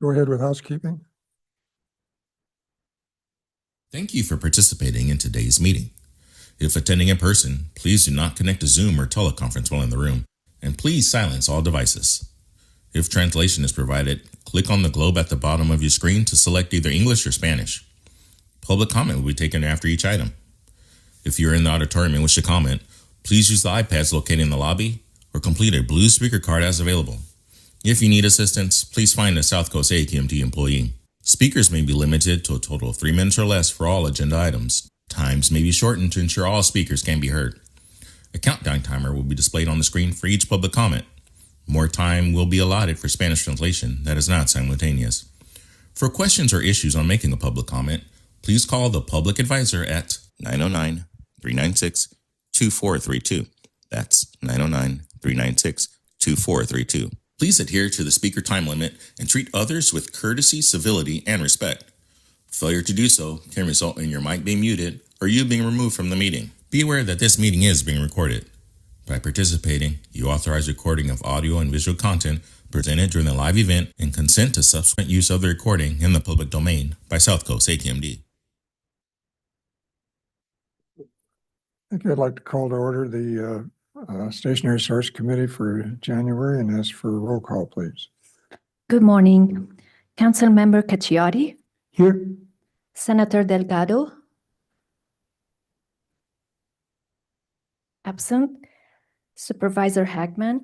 Go ahead with housekeeping. Thank you for participating in today's meeting. If attending in person, please do not connect to Zoom or teleconference while in the room, and please silence all devices. If translation is provided, click on the globe at the bottom of your screen to select either English or Spanish. Public comment will be taken after each item. If you're in the auditorium and wish to comment, please use the iPads located in the lobby or complete a blue speaker card as available. If you need assistance, please find a South Coast AQMD employee. Speakers may be limited to a total of 3 minutes or less for all agenda items. Times may be shortened to ensure all speakers can be heard. A countdown timer will be displayed on the screen for each public comment. More time will be allotted for Spanish translation that is not simultaneous. For questions or issues on making a public comment, please call the public advisor at 909-396-2432. That's 909-396-2432. Please adhere to the speaker time limit and treat others with courtesy, civility, and respect. Failure to do so can result in your mic being muted or you being removed from the meeting. Be aware that this meeting is being recorded. By participating, you authorize recording of audio and visual content presented during the live event and consent to subsequent use of the recording in the public domain by South Coast AQMD. I think I'd like to call to order the Stationary Source Committee for January and ask for a roll call, please. Good morning. Council Member Cacciati. Here. Senator Delgado. Absent. Supervisor Hagman.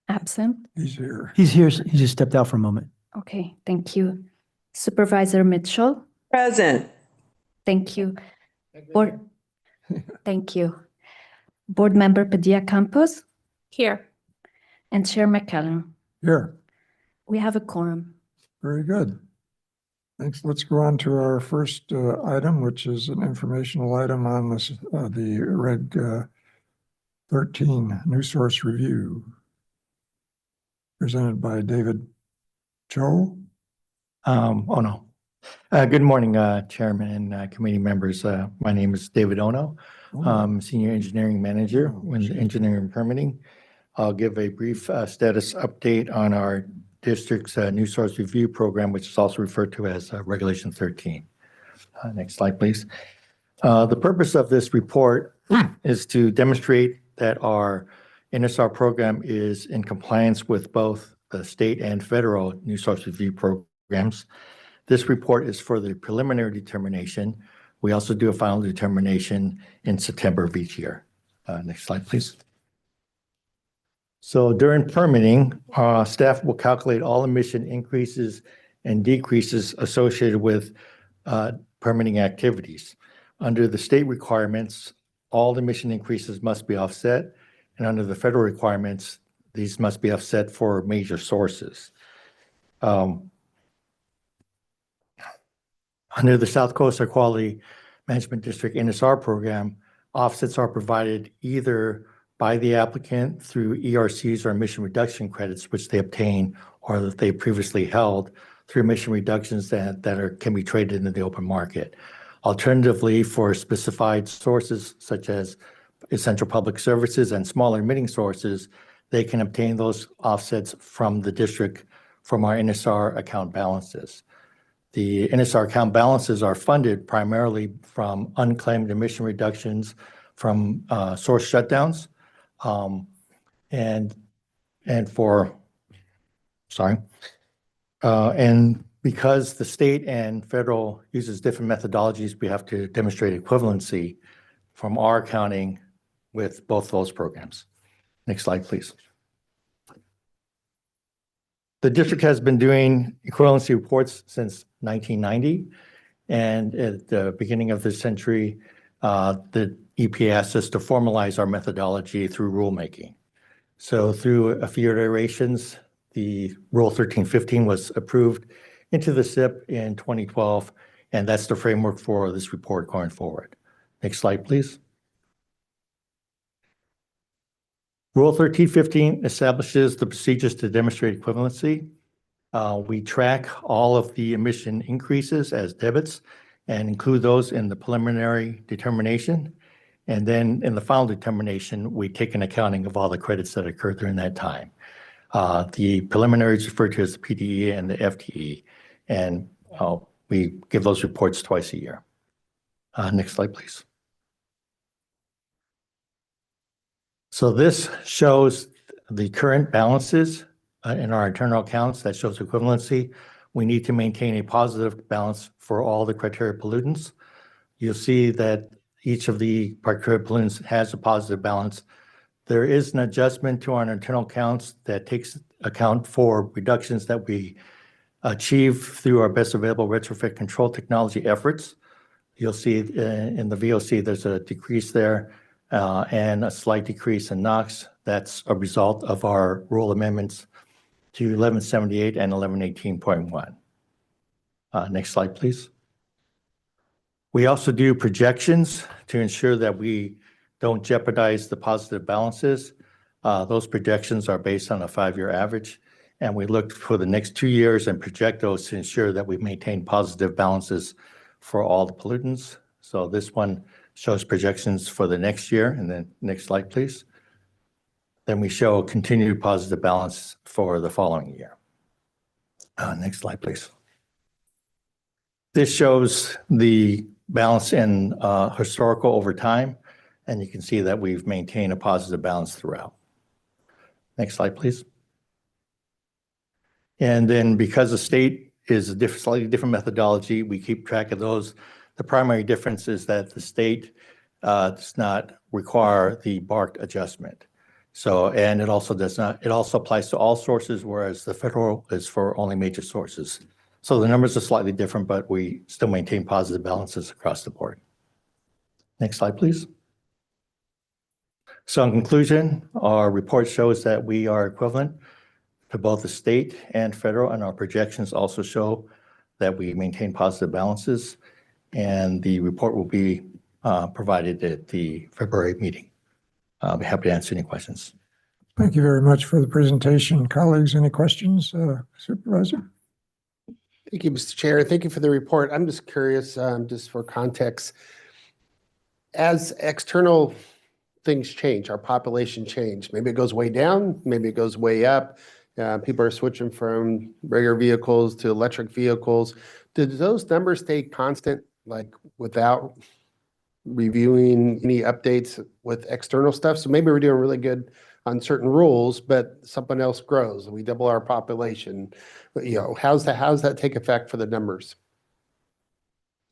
Absent. He's here. He's here. He just stepped out for a moment. Okay, thank you. Supervisor Mitchell. Present. Thank you. Board, thank you. Board Member Padilla Campos. Here. And Chair McCallum. Here. We have a quorum. Very good. Thanks. Let's go on to our first item, which is an informational item on this, the Reg 13 New Source Review, presented by David Cho. Good morning, Chairman and committee members. My name is David Ono. Senior Engineering Manager with Engineering and Permitting. I'll give a brief status update on our district's New Source Review Program, which is also referred to as Regulation 13. Next slide, please. The purpose of this report is to demonstrate that our NSR program is in compliance with both the state and federal New Source Review programs. This report is for the preliminary determination. We also do a final determination in September of each year. Next slide, please. So during permitting, staff will calculate all emission increases and decreases associated with permitting activities. Under the state requirements, all emission increases must be offset, and under the federal requirements, these must be offset for major sources. Under the South Coast Air Quality Management District NSR program, offsets are provided either by the applicant through ERCs or emission reduction credits, which they obtain or that they previously held through emission reductions that can be traded in the open market. Alternatively, for specified sources such as essential public services and smaller emitting sources, they can obtain those offsets from the district from our NSR account balances. The NSR account balances are funded primarily from unclaimed emission reductions from source shutdowns, and because the state and federal uses different methodologies, we have to demonstrate equivalency from our accounting with both those programs. Next slide, please. The district has been doing equivalency reports since 1990, and at the beginning of this century, the EPA asked us to formalize our methodology through rulemaking. So through a few iterations, the Rule 1315 was approved into the SIP in 2012, and that's the framework for this report going forward. Next slide, please. Rule 1315 establishes the procedures to demonstrate equivalency. We track all of the emission increases as debits and include those in the preliminary determination. And then in the final determination, we take an accounting of all the credits that occurred during that time. The preliminary is referred to as the PDE and the FTE, and we give those reports twice a year. Next slide, please. So this shows the current balances in our internal accounts. That shows equivalency. We need to maintain a positive balance for all the criteria pollutants. You'll see that each of the criteria pollutants has a positive balance. There is an adjustment to our internal accounts that takes account for reductions that we achieve through our best available retrofit control technology efforts. You'll see in the VOC, there's a decrease there and a slight decrease in NOx. That's a result of our rule amendments to 1178 and 1118.1. Next slide, please. We also do projections to ensure that we don't jeopardize the positive balances. Those projections are based on a 5-year average, and we look for the next 2 years and project those to ensure that we maintain positive balances for all the pollutants. So this one shows projections for the next year, and then next slide, please. Then we show continued positive balance for the following year. Next slide, please. This shows the balance in historical over time, and you can see that we've maintained a positive balance throughout. Next slide, please. And then because the state is a slightly different methodology, we keep track of those. The primary difference is that the state does not require the BART adjustment. So, and it also does not, it also applies to all sources, whereas the federal is for only major sources. So the numbers are slightly different, but we still maintain positive balances across the board. Next slide, please. So in conclusion, our report shows that we are equivalent to both the state and federal, and our projections also show that we maintain positive balances, and the report will be provided at the February meeting. I'll be happy to answer any questions. Thank you very much for the presentation. Colleagues, any questions? Supervisor? Thank you, Mr. Chair. Thank you for the report. I'm just curious, just for context, as external things change, our population change, maybe it goes way down, maybe it goes way up. People are switching from regular vehicles to electric vehicles. Did those numbers stay constant, like without reviewing any updates with external stuff? So maybe we're doing really good on certain rules, but something else grows and we double our population. But, you know, how's that take effect for the numbers?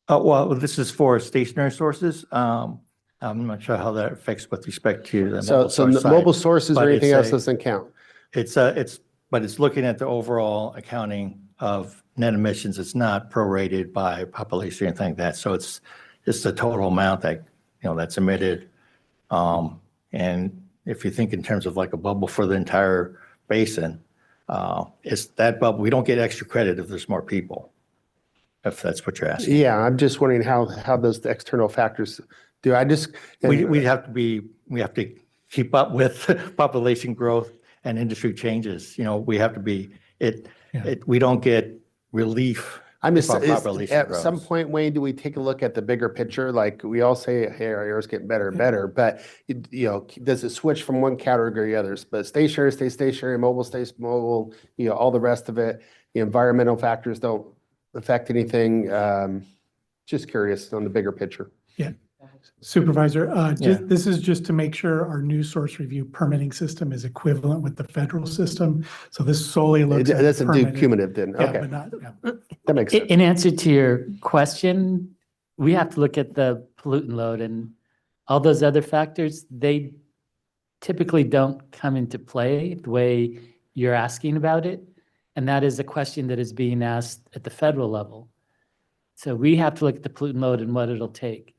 Well, this is for stationary sources. I'm not sure how that affects with respect to the So mobile source the side, mobile sources or but anything it's else a- doesn't count? But it's looking at the overall accounting of net emissions. It's not prorated by population or anything like that. So it's just the total amount that, you know, that's emitted. And if you think in terms of like a bubble for the entire basin, it's that bubble. We don't get extra credit if there's more people, if that's what you're asking. Yeah, I'm just wondering how those external factors do. We have to keep up with population growth and industry changes. You know, we have to be, we don't get relief. I'm just, if our population at grows. some point, Wayne, do we take a look at the bigger picture? Like we all say, hey, our air is getting better and better, but you know, does it switch from one category to others? But stationary stays stationary, mobile stays mobile, you know, all the rest of it. The environmental factors don't affect anything. Just curious on the bigger picture. Yeah. Supervisor, Yeah. this is just to make sure our new source review permitting system is equivalent with the federal system. So this solely It looks at doesn't do permitted. cumulative then. Yeah, Okay, but not, yeah. that makes sense. In answer to your question, we have to look at the pollutant load and all those other factors. They typically don't come into play the way you're asking about it. And that is a question that is being asked at the federal level. So we have to look at the pollutant load and what it'll take.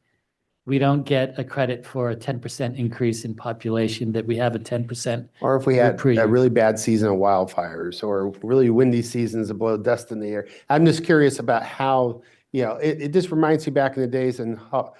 We don't get a credit for a 10% increase in population that we have a 10%. Or if we had reprieve. a really bad season of wildfires or really windy seasons that blow dust in the air. I'm just curious about how, you know, it just reminds me back in the days and how,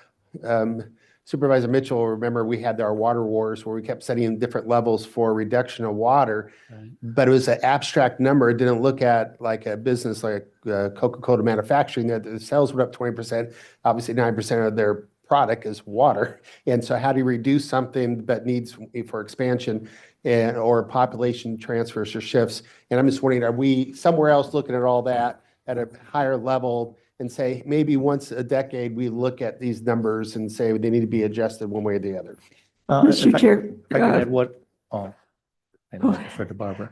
Supervisor Mitchell, remember we had our water wars where we kept setting different levels for reduction of water, Right. but it was an abstract number. It didn't look at like a business like Coca-Cola manufacturing that the sales went up 20%. Obviously 9% of their product is water. And so how do you reduce something that needs for expansion or population transfers or shifts? And I'm just wondering, are we somewhere else looking at all that at a higher level and say, maybe once a decade, we look at these numbers and say they need to be adjusted one way or the other? If Mr. Chair, if I could add what, and I'll defer to Barbara.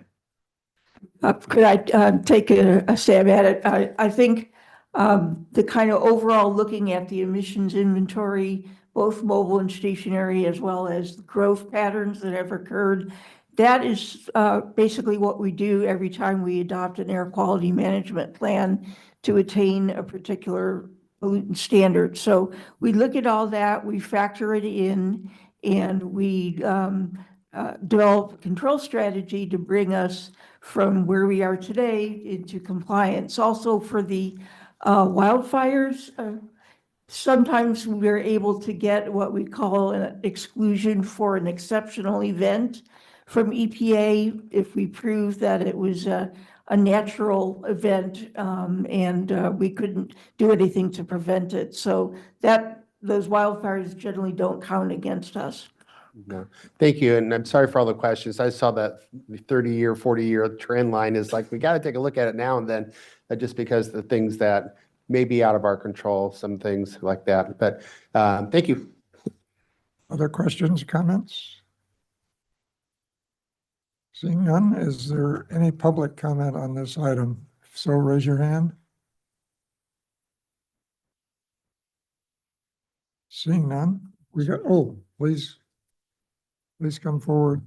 could I take a stab at it? I think the kind of overall looking at the emissions inventory, both mobile and stationary, as well as the growth patterns that have occurred, that is basically what we do every time we adopt an air quality management plan to attain a particular pollutant standard. So we look at all that, we factor it in, and we develop a control strategy to bring us from where we are today into compliance. Also for the wildfires, sometimes we're able to get what we call an exclusion for an exceptional event from EPA if we prove that it was a natural event and we couldn't do anything to prevent it. So that those wildfires generally don't count against us. No, thank you. And I'm sorry for all the questions. I saw that 30-year, 40-year trend line is like, we got to take a look at it now and then, just because the things that may be out of our control, some things like that. But thank you. Other questions, comments? Seeing none, is there any public comment on this item? If so, raise your hand. Seeing none, we got, oh, please come forward.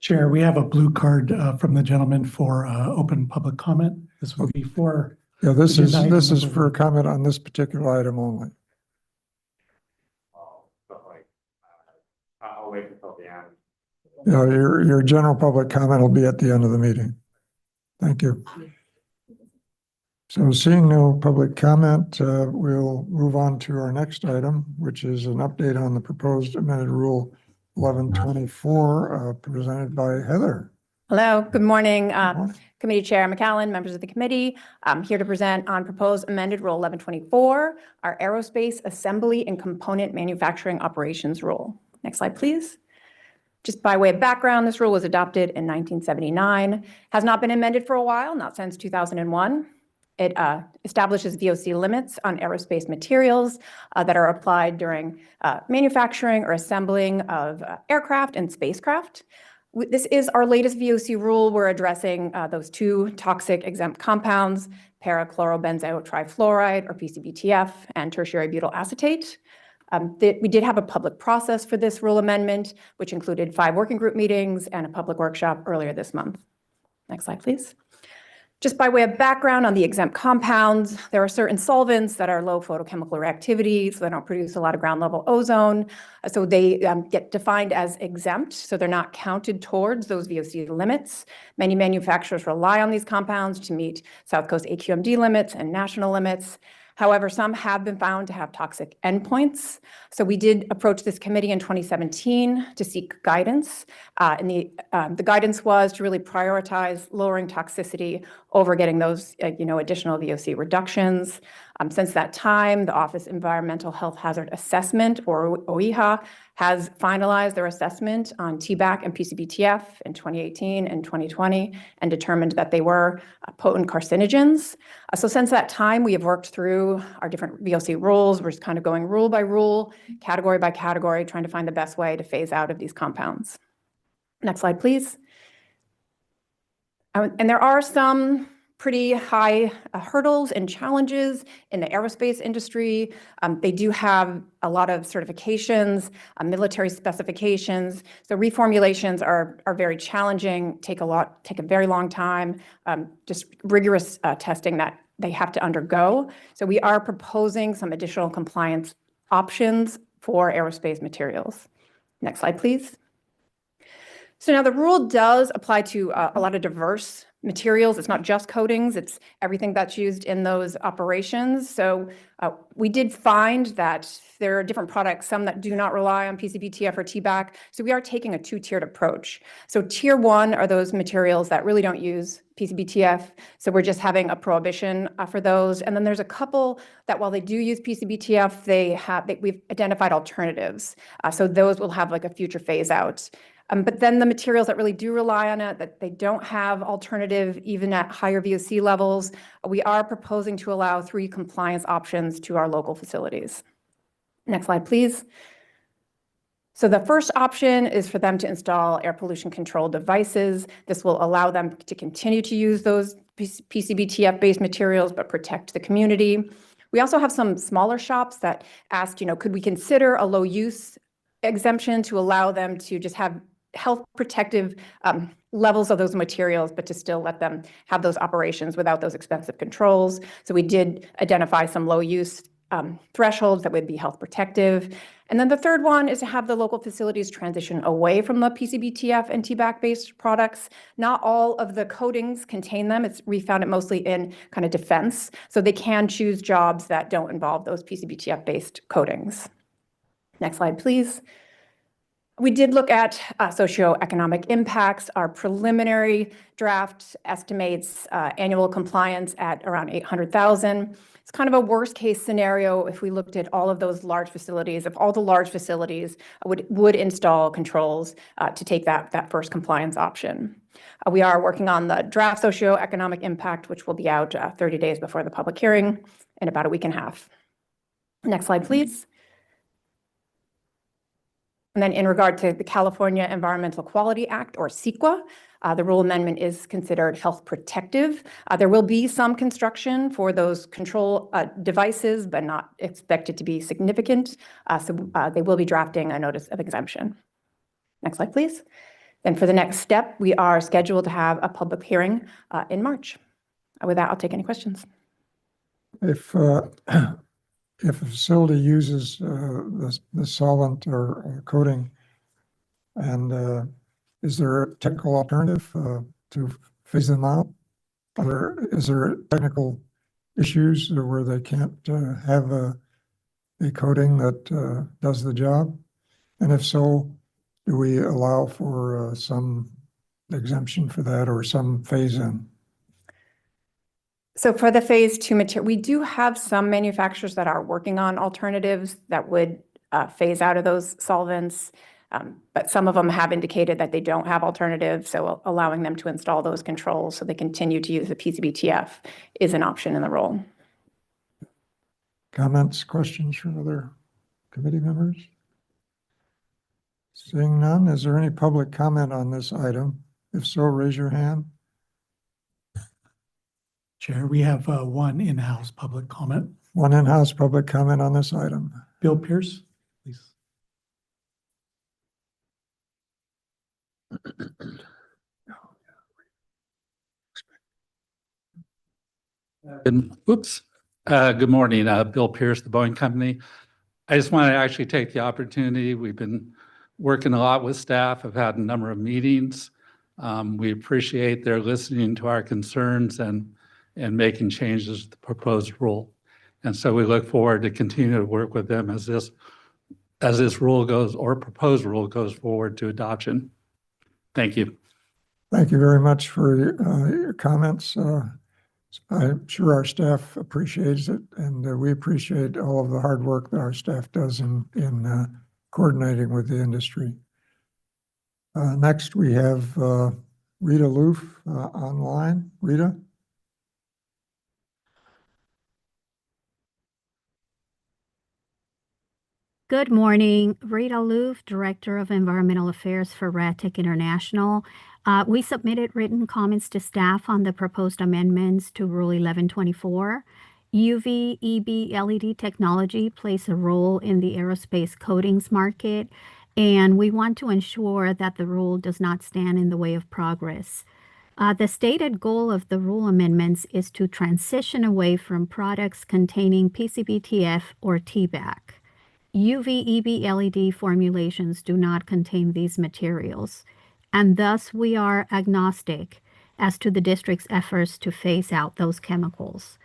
Chair, we have a blue card from the gentleman for open public comment. This would be for. Yeah, this agenda item is number for a one. comment on this particular item only. I'll wait until the end. Yeah, your general public comment will be at the end of the meeting. Thank you. So seeing no public comment, we'll move on to our next item, which is an update on the proposed amended rule 1124, presented by Heather. Hello, good morning, morning. Committee Chair McAllen, members of the committee. I'm here to present on proposed amended Rule 1124, our aerospace assembly and component manufacturing operations rule. Next slide, please. Just by way of background, this rule was adopted in 1979, has not been amended for a while, not since 2001. It establishes VOC limits on aerospace materials that are applied during manufacturing or assembling of aircraft and spacecraft. This is our latest VOC rule. We're addressing those two toxic exempt compounds, parachlorobenzoyl trifluoride, or PCBTF, and tertiary butyl acetate. We did have a public process for this rule amendment, which included 5 working group meetings and a public workshop earlier this month. Next slide, please. Just by way of background on the exempt compounds, there are certain solvents that are low photochemical reactivity, so they don't produce a lot of ground level ozone. So they get defined as exempt, so they're not counted towards those VOC limits. Many manufacturers rely on these compounds to meet South Coast AQMD limits and national limits. However, some have been found to have toxic endpoints. So we did approach this committee in 2017 to seek guidance. And the guidance was to really prioritize lowering toxicity over getting those additional VOC reductions. Since that time, the Office Environmental Health Hazard Assessment, or OEHA, has finalized their assessment on TBAC and PCBTF in 2018 and 2020 and determined that they were potent carcinogens. So since that time, we have worked through our different VOC rules. We're just kind of going rule by rule, category by category, trying to find the best way to phase out of these compounds. Next slide, please. And there are some pretty high hurdles and challenges in the aerospace industry. They do have a lot of certifications, military specifications. So reformulations are very challenging, take a very long time, just rigorous testing that they have to undergo. So we are proposing some additional compliance options for aerospace materials. Next slide, please. So now the rule does apply to a lot of diverse materials. It's not just coatings, it's everything that's used in those operations. So we did find that there are different products, some that do not rely on PCBTF or TBAC. So we are taking a two-tiered approach. So tier one are those materials that really don't use PCBTF. So we're just having a prohibition for those. And then there's a couple that while they do use PCBTF, we've identified alternatives. So those will have like a future phase out. But then the materials that really do rely on it, that they don't have alternative even at higher VOC levels, we are proposing to allow 3 compliance options to our local facilities. Next slide, please. So the first option is for them to install air pollution control devices. This will allow them to continue to use those PCBTF-based materials, but protect the community. We also have some smaller shops that asked, could we consider a low use exemption to allow them to just have health protective levels of those materials, but to still let them have those operations without those expensive controls. So we did identify some low use thresholds that would be health protective. And then the third one is to have the local facilities transition away from the PCBTF and TBAC based products. Not all of the coatings contain them. We found it mostly in kind of defense. So they can choose jobs that don't involve those PCBTF based coatings. Next slide, please. We did look at socioeconomic impacts. Our preliminary draft estimates annual compliance at around 800,000. It's kind of a worst case scenario if we looked at all of those large facilities, if all the large facilities would install controls to take that first compliance option. We are working on the draft socioeconomic impact, which will be out 30 days before the public hearing in about a week and a half. Next slide, please. And then in regard to the California Environmental Quality Act, or CEQA, the rule amendment is considered health protective. There will be some construction for those control devices, but not expected to be significant. So they will be drafting a notice of exemption. Next slide, please. Then for the next step, we are scheduled to have a public hearing in March. With that, I'll take any questions. If a facility uses the solvent or coating, and is there a technical alternative to phase them out? Or is there technical issues where they can't have a coating that does the job? And if so, do we allow for some exemption for that or some phase in? So for the phase 2 material, we do have some manufacturers that are working on alternatives that would phase out of those solvents, but some of them have indicated that they don't have alternatives, so allowing them to install those controls so they continue to use the PCBTF is an option in the rule. Comments, questions from other committee members? Seeing none, is there any public comment on this item? If so, raise your hand. Chair, we have one in-house public comment. One in-house public comment on this item. Bill Pierce, please. Good morning, Bill Pierce, the Boeing Company. I just want to actually take the opportunity. We've been working a lot with staff. I've had a number of meetings. We appreciate their listening to our concerns and making changes to the proposed rule. And so we look forward to continue to work with them as this rule goes, or proposed rule goes forward to adoption. Thank you. Thank you very much for your comments. I'm sure our staff appreciates it, and we appreciate all of the hard work that our staff does in coordinating with the industry. Next, we have Rita Loof online. Rita? Good morning. Rita Loof, Director of Environmental Affairs for RATEC International. We submitted written comments to staff on the proposed amendments to Rule 1124. UV EB LED technology plays a role in the aerospace coatings market, and we want to ensure that the rule does not stand in the way of progress. The stated goal of the rule amendments is to transition away from products containing PCBTF or TBAC. UV EB LED formulations do not contain these materials, and thus we are agnostic as to the district's efforts to phase out those chemicals.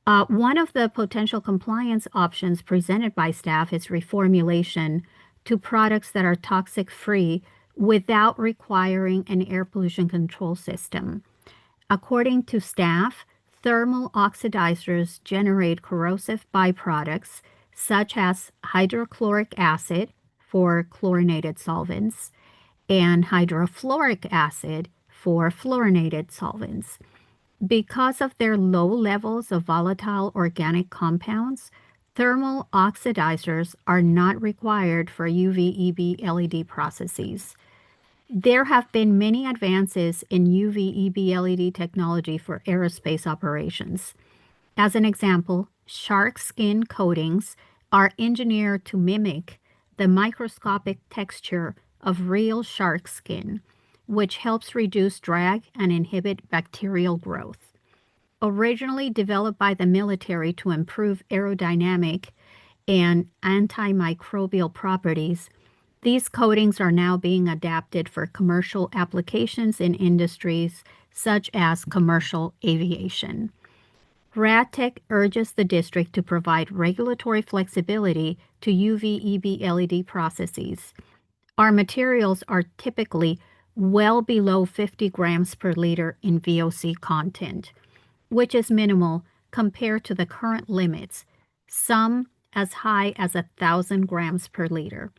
One of the potential compliance options presented by staff is reformulation to products that are toxic-free without requiring an air pollution control system. According to staff, thermal oxidizers generate corrosive byproducts such as hydrochloric acid for chlorinated solvents and hydrofluoric acid for fluorinated solvents. Because of their low levels of volatile organic compounds, thermal oxidizers are not required for UV-EB LED processes. There have been many advances in UV-EB LED technology for aerospace operations. As an example, shark skin coatings are engineered to mimic the microscopic texture of real shark skin, which helps reduce drag and inhibit bacterial growth. Originally developed by the military to improve aerodynamic and antimicrobial properties, these coatings are now being adapted for commercial applications in industries such as commercial aviation. RadTech urges the district to provide regulatory flexibility to UV-EB LED processes. Our materials are typically well below 50 grams per liter in VOC content, which is minimal compared to the current limits, some as high as 1,000 grams per liter.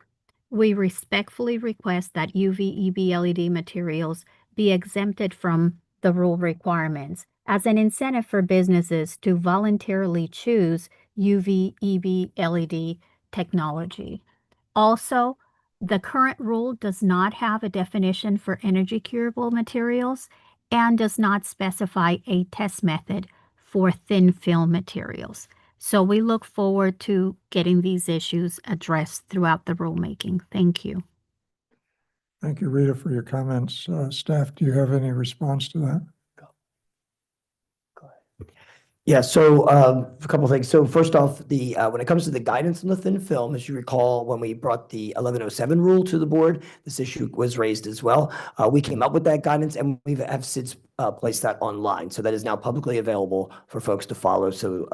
We respectfully request that UV-EB LED materials be exempted from the rule requirements as an incentive for businesses to voluntarily choose UV-EB LED technology. Also, the current rule does not have a definition for energy curable materials and does not specify a test method for thin film materials. So we look forward to getting these issues addressed throughout the rulemaking. Thank you. Thank you, Rita, for your comments. Staff, do you have any response to that? Yeah, so a couple of things. So first off, when it comes to the guidance on the thin film, as you recall, when we brought the 1107 rule to the board, this issue was raised as well. We came up with that guidance and we have since placed that online. So that is now publicly available for folks to follow. So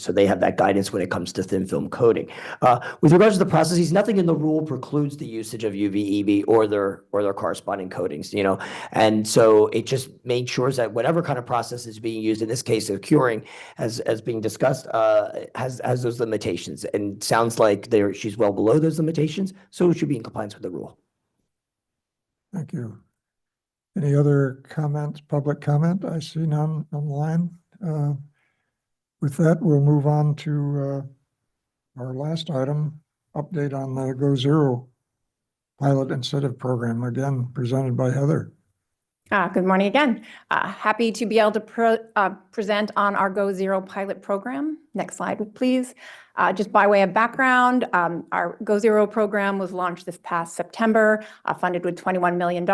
they have that guidance when it comes to thin film coating. With regards to the processes, nothing in the rule precludes the usage of UV-EB or their corresponding coatings, and so it just made sure that whatever kind of process is being used, in this case of curing, as being discussed, has those limitations, and sounds like she's well below those limitations, so it should be in compliance with the rule. Thank you. Any other comments, public comment? I see none online. With that, we'll move on to our last item, update on the Go Zero pilot incentive program, again presented by Heather. Good morning again. Happy to be able to present on our Go Zero pilot program. Next slide, please. Just by way of background, our Go Zero program was launched this past September, funded with $21 million.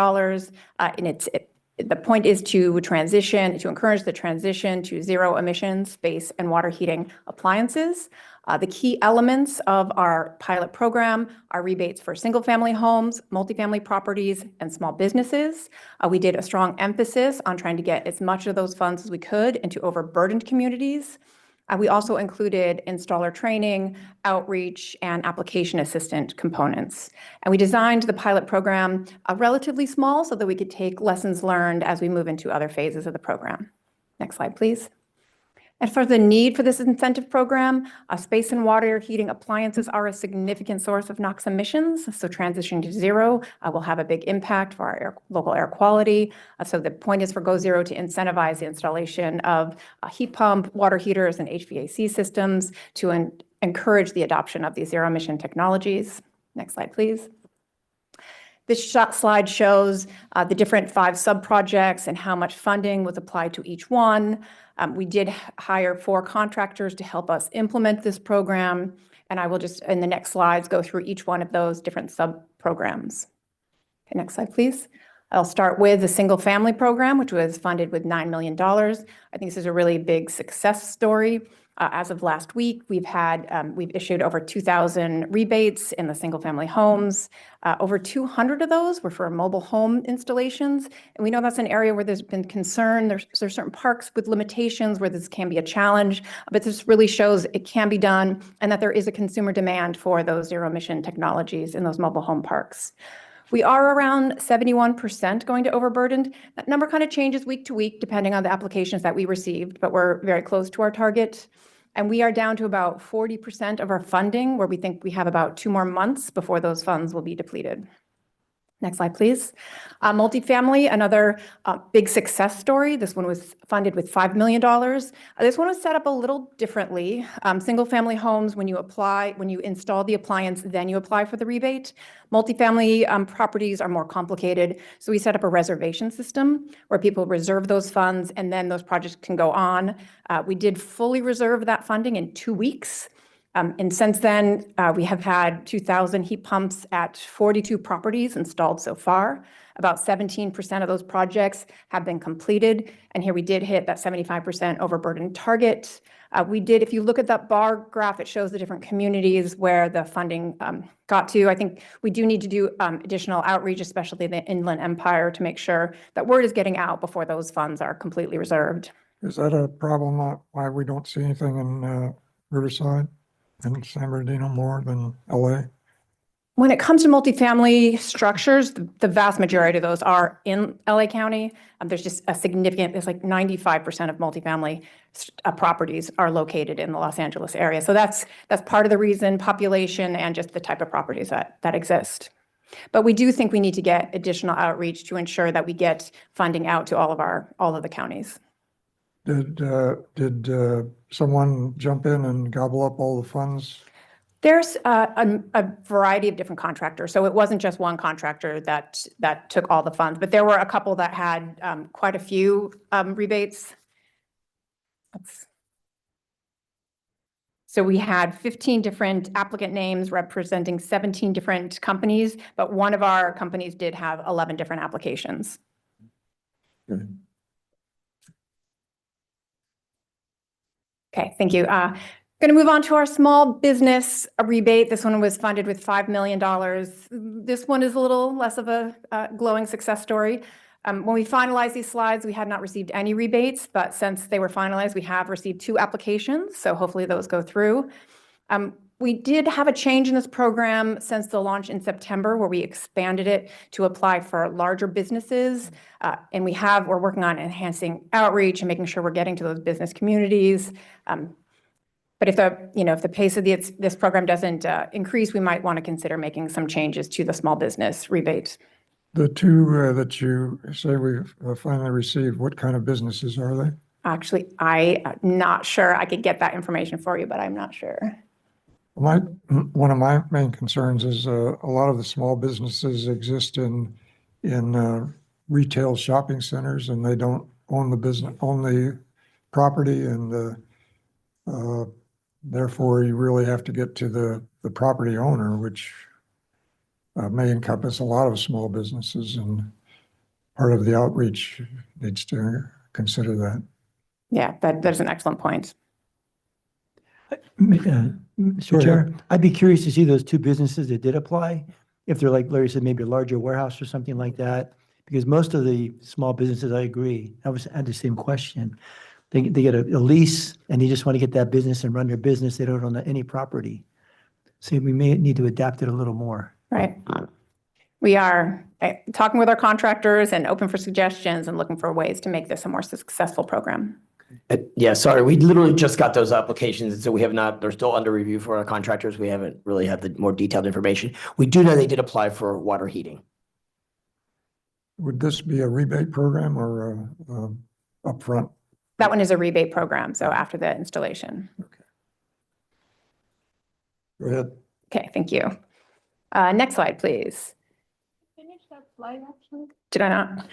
And the point is to encourage the transition to zero emission space and water heating appliances. The key elements of our pilot program are rebates for single-family homes, multifamily properties, and small businesses. We did a strong emphasis on trying to get as much of those funds as we could into overburdened communities. We also included installer training, outreach, and application assistant components. And we designed the pilot program relatively small so that we could take lessons learned as we move into other phases of the program. Next slide, please. And for the need for this incentive program, space and water heating appliances are a significant source of NOx emissions. So transitioning to zero will have a big impact for our local air quality. So the point is for Go Zero to incentivize the installation of heat pump, water heaters, and HVAC systems to encourage the adoption of these zero emission technologies. Next slide, please. This slide shows the different 5 sub-projects and how much funding was applied to each one. We did hire 4 contractors to help us implement this program, and I will just, in the next slides, go through each one of those different sub-programs. Okay, next slide, please. I'll start with the single-family program, which was funded with $9 million. I think this is a really big success story. As of last week, we've issued over 2,000 rebates in the single-family homes. Over 200 of those were for mobile home installations. And we know that's an area where there's been concern. There's certain parks with limitations where this can be a challenge, but this really shows it can be done and that there is a consumer demand for those zero-emission technologies in those mobile home parks. We are around 71% going to overburdened. That number kind of changes week to week depending on the applications that we received, but we're very close to our target. And we are down to about 40% of our funding, where we think we have about 2 more months before those funds will be depleted. Next slide, please. Multifamily, another big success story. This one was funded with $5 million. This one was set up a little differently. Single-family homes, when you install the appliance, then you apply for the rebate. Multifamily properties are more complicated. So we set up a reservation system where people reserve those funds and then those projects can go on. We did fully reserve that funding in 2 weeks. And since then, we have had 2,000 heat pumps at 42 properties installed so far. About 17% of those projects have been completed. And here we did hit that 75% overburden target. If you look at that bar graph, it shows the different communities where the funding got to. I think we do need to do additional outreach, especially the Inland Empire, to make sure that word is getting out before those funds are completely reserved. Is that a problem, why we don't see anything in Riverside and San Bernardino more than LA? When it comes to multifamily structures, the vast majority of those are in LA County. There's just there's like 95% of multifamily properties are located in the Los Angeles area. So that's part of the reason, population and just the type of properties that exist. But we do think we need to get additional outreach to ensure that we get funding out to all of the counties. Did someone jump in and gobble up all the funds? There's a variety of different contractors. So it wasn't just one contractor that took all the funds, but there were a couple that had quite a few rebates. So we had 15 different applicant names representing 17 different companies, but one of our companies did have 11 different applications. Okay. Okay, thank you. Going to move on to our small business rebate. This one was funded with $5 million. This one is a little less of a glowing success story. When we finalized these slides, we had not received any rebates, but since they were finalized, we have received 2 applications, so hopefully those go through. We did have a change in this program since the launch in September, where we expanded it to apply for larger businesses, and we're working on enhancing outreach and making sure we're getting to those business communities. But if the pace of this program doesn't increase, we might want to consider making some changes to the small business rebate. The 2 that you say we've finally received, what kind of businesses are they? Actually, I'm not sure. I could get that information for you, but I'm not sure. One of my main concerns is a lot of the small businesses exist in retail shopping centers, and they don't own the property, and therefore you really have to get to the property owner, which may encompass a lot of small businesses, and part of the outreach needs to consider that. Yeah, that's an excellent point. Mr. Chair, I'd be curious to see those 2 businesses that did apply, if they're like Larry said, maybe a larger warehouse or something like that, because most of the small businesses, I agree, I had the same question. They get a lease and they just want to get that business and run their business. They don't own any property. So we may need to adapt it a little more. Right. We are talking with our contractors and open for suggestions and looking for ways to make this a more successful program. Yeah, sorry, we literally just got those applications, and so they're still under review for our contractors. We haven't really had the more detailed information. We do know they did apply for water heating. Would this be a rebate program or upfront? That one is a rebate program, so after the installation. Okay. Go ahead. Okay, thank you. Next slide, please. Finish that slide, actually. Did I not?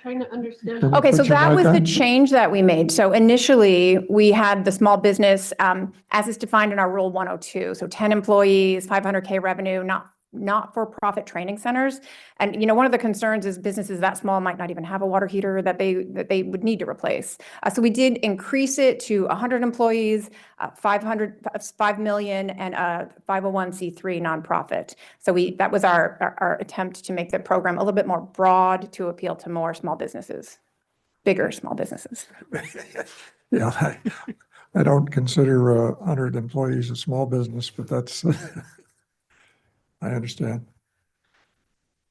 Trying to understand. Okay, so Put your that mic was the on. change that we made. So initially, we had the small business as is defined in our Rule 102. So 10 employees, 500K revenue, not not-for-profit training centers. And, one of the concerns is businesses that small might not even have a water heater that they would need to replace. So we did increase it to 100 employees, 5 million, and a 501c3 nonprofit. So that was our attempt to make the program a little bit more broad to appeal to more small businesses, bigger small businesses. Yeah, I don't consider 100 employees a small business, but that's, I understand.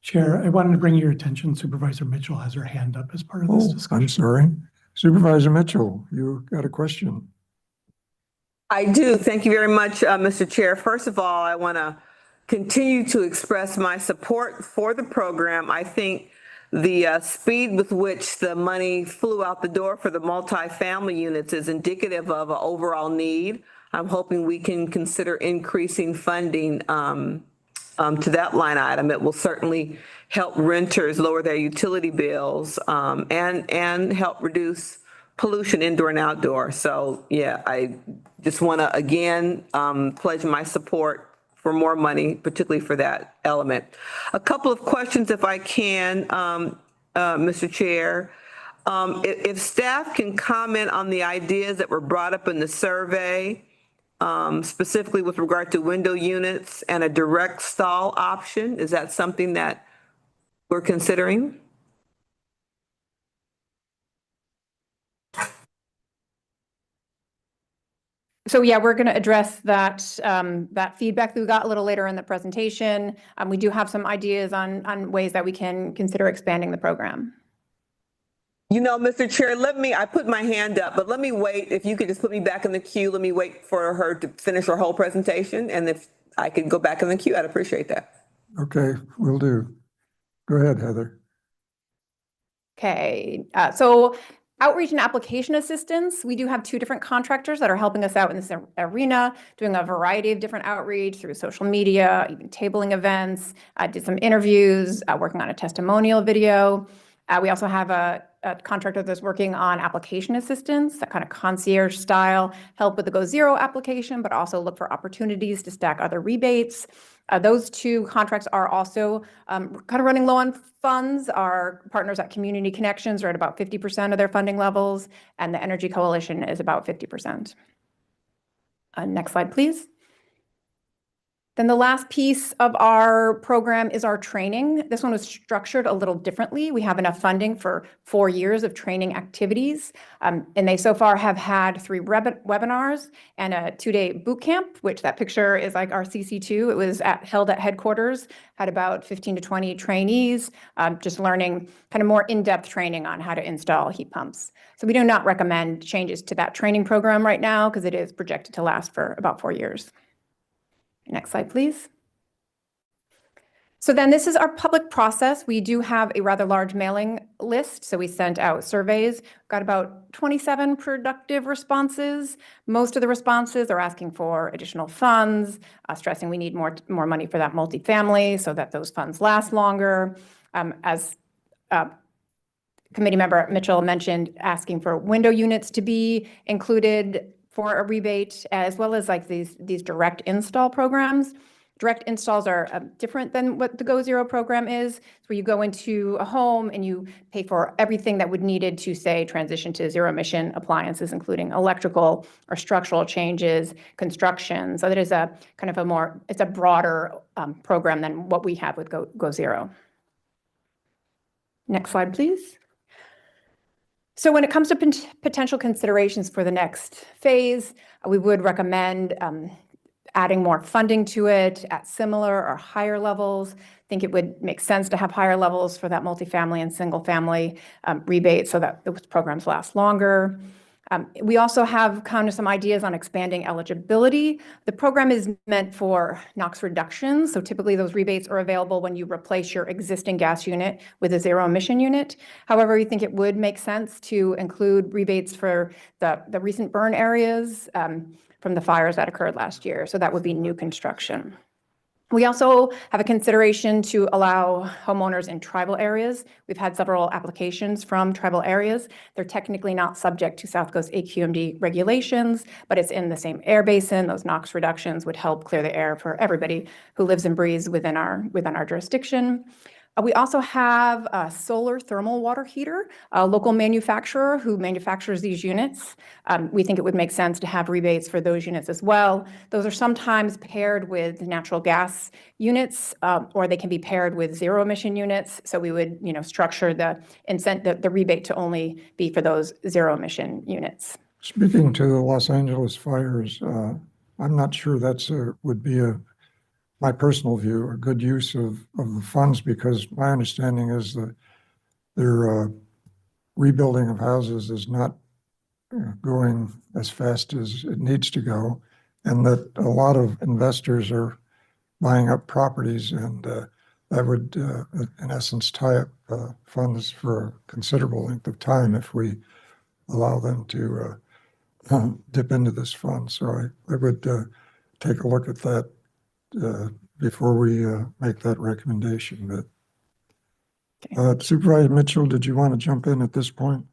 Chair, I wanted to bring your attention, Supervisor Mitchell has her hand up as part of this Oh, discussion. I'm sorry. Supervisor Mitchell, you got a question? I do. Thank you very much, Mr. Chair. First of all, I want to continue to express my support for the program. I think the speed with which the money flew out the door for the multifamily units is indicative of an overall need. I'm hoping we can consider increasing funding to that line item. It will certainly help renters lower their utility bills and help reduce pollution indoor and outdoor. So yeah, I just want to again pledge my support for more money, particularly for that element. A couple of questions, if I can, Mr. Chair. If staff can comment on the ideas that were brought up in the survey, specifically with regard to window units and a direct stall option, is that something that we're considering? So yeah, we're going to address that feedback that we got a little later in the presentation. We do have some ideas on ways that we can consider expanding the program. Mr. Chair, I put my hand up, but let me wait. If you could just put me back in the queue, let me wait for her to finish her whole presentation. And if I could go back in the queue, I'd appreciate that. Okay, will do. Go ahead, Heather. Okay, so outreach and application assistance, we do have 2 different contractors that are helping us out in this arena, doing a variety of different outreach through social media, even tabling events, did some interviews, working on a testimonial video. We also have a contractor that's working on application assistance, that kind of concierge style, help with the Go Zero application, but also look for opportunities to stack other rebates. Those 2 contracts are also kind of running low on funds. Our partners at Community Connections are at about 50% of their funding levels, and the Energy Coalition is about 50%. Next slide, please. Then the last piece of our program is our training. This one was structured a little differently. We have enough funding for 4 years of training activities. And they so far have had 3 webinars and a 2-day boot camp, which that picture is like our CC2. It was held at headquarters, had about 15 to 20 trainees, just learning kind of more in-depth training on how to install heat pumps. So we do not recommend changes to that training program right now because it is projected to last for about 4 years. Next slide, please. So then this is our public process. We do have a rather large mailing list. So we sent out surveys, got about 27 productive responses. Most of the responses are asking for additional funds, stressing we need more money for that multifamily so that those funds last longer. As committee member Mitchell mentioned, asking for window units to be included for a rebate, as well as like these direct install programs. Direct installs are different than what the Go Zero program is. So where you go into a home and you pay for everything that would needed to, say, transition to zero emission appliances, including electrical or structural changes, construction. So that is a kind of it's a broader program than what we have with Go Zero. Next slide, please. So when it comes to potential considerations for the next phase, we would recommend adding more funding to it at similar or higher levels. I think it would make sense to have higher levels for that multifamily and single family rebate so that those programs last longer. We also have kind of some ideas on expanding eligibility. The program is meant for NOx reductions. So typically those rebates are available when you replace your existing gas unit with a zero emission unit. However, we think it would make sense to include rebates for the recent burn areas from the fires that occurred last year. So that would be new construction. We also have a consideration to allow homeowners in tribal areas. We've had several applications from tribal areas. They're technically not subject to South Coast AQMD regulations, but it's in the same air basin. Those NOx reductions would help clear the air for everybody who lives and breathes within our jurisdiction. We also have a solar thermal water heater, a local manufacturer who manufactures these units. We think it would make sense to have rebates for those units as well. Those are sometimes paired with natural gas units, or they can be paired with zero emission units. So we would, structure the rebate to only be for those zero emission units. Speaking to the Los Angeles fires, I'm not sure would be my personal view, a good use of the funds, because my understanding is that their rebuilding of houses is not going as fast as it needs to go, and that a lot of investors are buying up properties, and that would, in essence, tie up funds for a considerable length of time if we allow them to dip into this fund. So I would take a look at that before we make that recommendation. But Supervisor Mitchell, did you want to jump in at this point?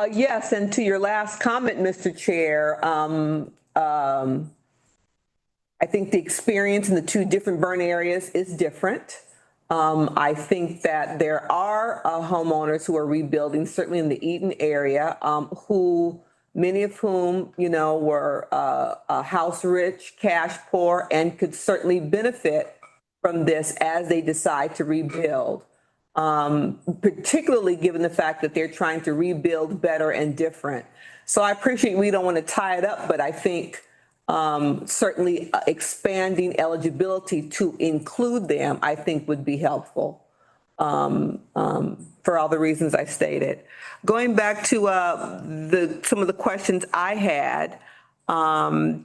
Yes, and to your last comment, Mr. Chair, I think the experience in the two different burn areas is different. I think that there are homeowners who are rebuilding, certainly in the Eaton area, many of whom, were house rich, cash poor, and could certainly benefit from this as they decide to rebuild, particularly given the fact that they're trying to rebuild better and different. So I appreciate we don't want to tie it up, but I think certainly expanding eligibility to include them, I think would be helpful for all the reasons I stated. Going back to some of the questions I had,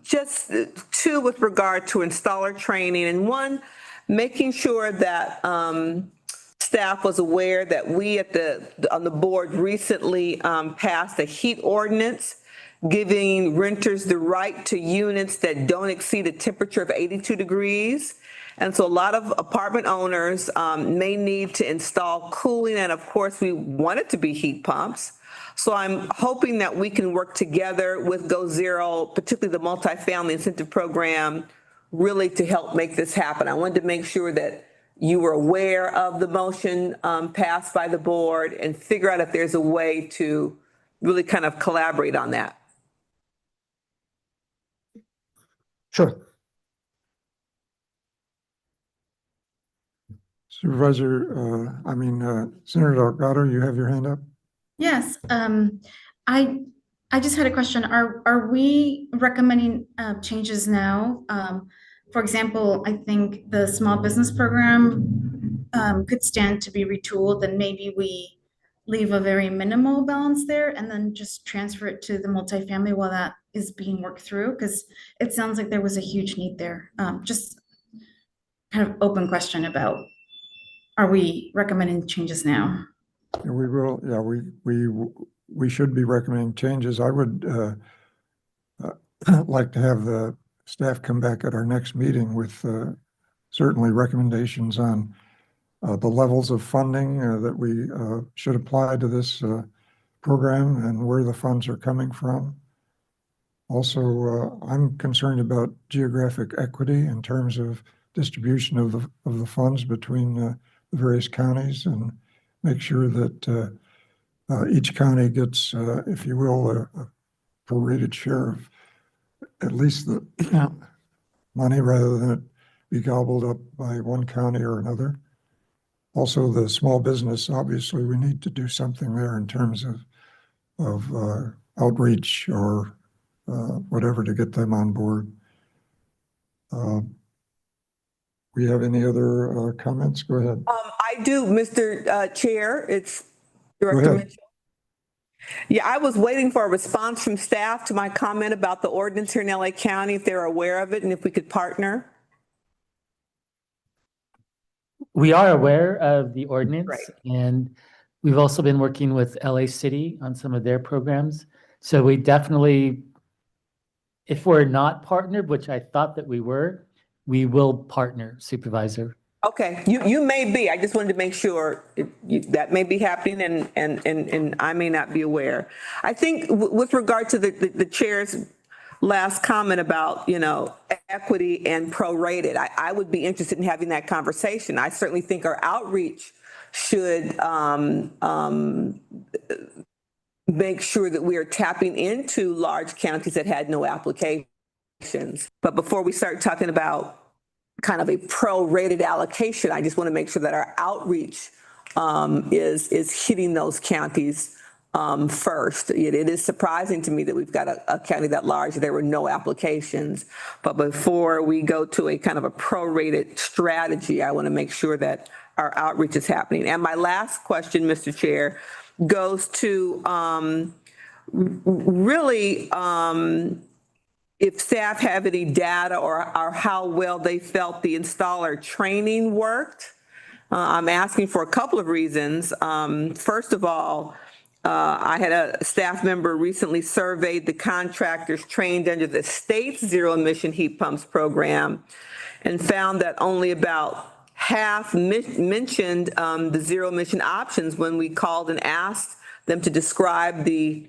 just two with regard to installer training, and one, making sure that staff was aware that we on the board recently passed a heat ordinance giving renters the right to units that don't exceed a temperature of 82 degrees. And so a lot of apartment owners may need to install cooling, and of course we want it to be heat pumps. So I'm hoping that we can work together with Go Zero, particularly the multifamily incentive program, really to help make this happen. I wanted to make sure that you were aware of the motion passed by the board and figure out if there's a way to really kind of collaborate on that. Sure. Supervisor, Senator Delgado, you have your hand up? Yes, I just had a question. Are we recommending changes now? For example, I think the small business program could stand to be retooled, and maybe we leave a very minimal balance there and then just transfer it to the multifamily while that is being worked through, because it sounds like there was a huge need there. Just kind of open question about, are we recommending changes now? Yeah, we will. Yeah, we should be recommending changes. I would like to have the staff come back at our next meeting with certainly recommendations on the levels of funding that we should apply to this program and where the funds are coming from. Also, I'm concerned about geographic equity in terms of distribution of the funds between the various counties, and make sure that each county gets, if you will, a prorated share of at least the money, rather than it be gobbled up by one county or another. Also, the small business, obviously, we need to do something there in terms of outreach or whatever to get them on board. We have any other comments? Go ahead. I do, Mr. Chair. It's Director Mitchell. Yeah, I was waiting for a response from staff to my comment about the ordinance here in LA County, if they're aware of it and if we could partner. We are aware of the ordinance, Right. and we've also been working with LA City on some of their programs. So we definitely, if we're not partnered, which I thought that we were, we will partner, Supervisor. Okay, you may be. I just wanted to make sure that may be happening and I may not be aware. I think with regard to the chair's last comment about, equity and prorated, I would be interested in having that conversation. I certainly think our outreach should make sure that we are tapping into large counties that had no applications. But before we start talking about kind of a prorated allocation, I just want to make sure that our outreach is hitting those counties first. It is surprising to me that we've got a county that large, there were no applications. But before we go to a kind of a prorated strategy, I want to make sure that our outreach is happening. And my last question, Mr. Chair, goes to really if staff have any data or how well they felt the installer training worked. I'm asking for a couple of reasons. First of all, I had a staff member recently surveyed the contractors trained under the state's zero emission heat pumps program and found that only about half mentioned the zero emission options when we called and asked them to describe the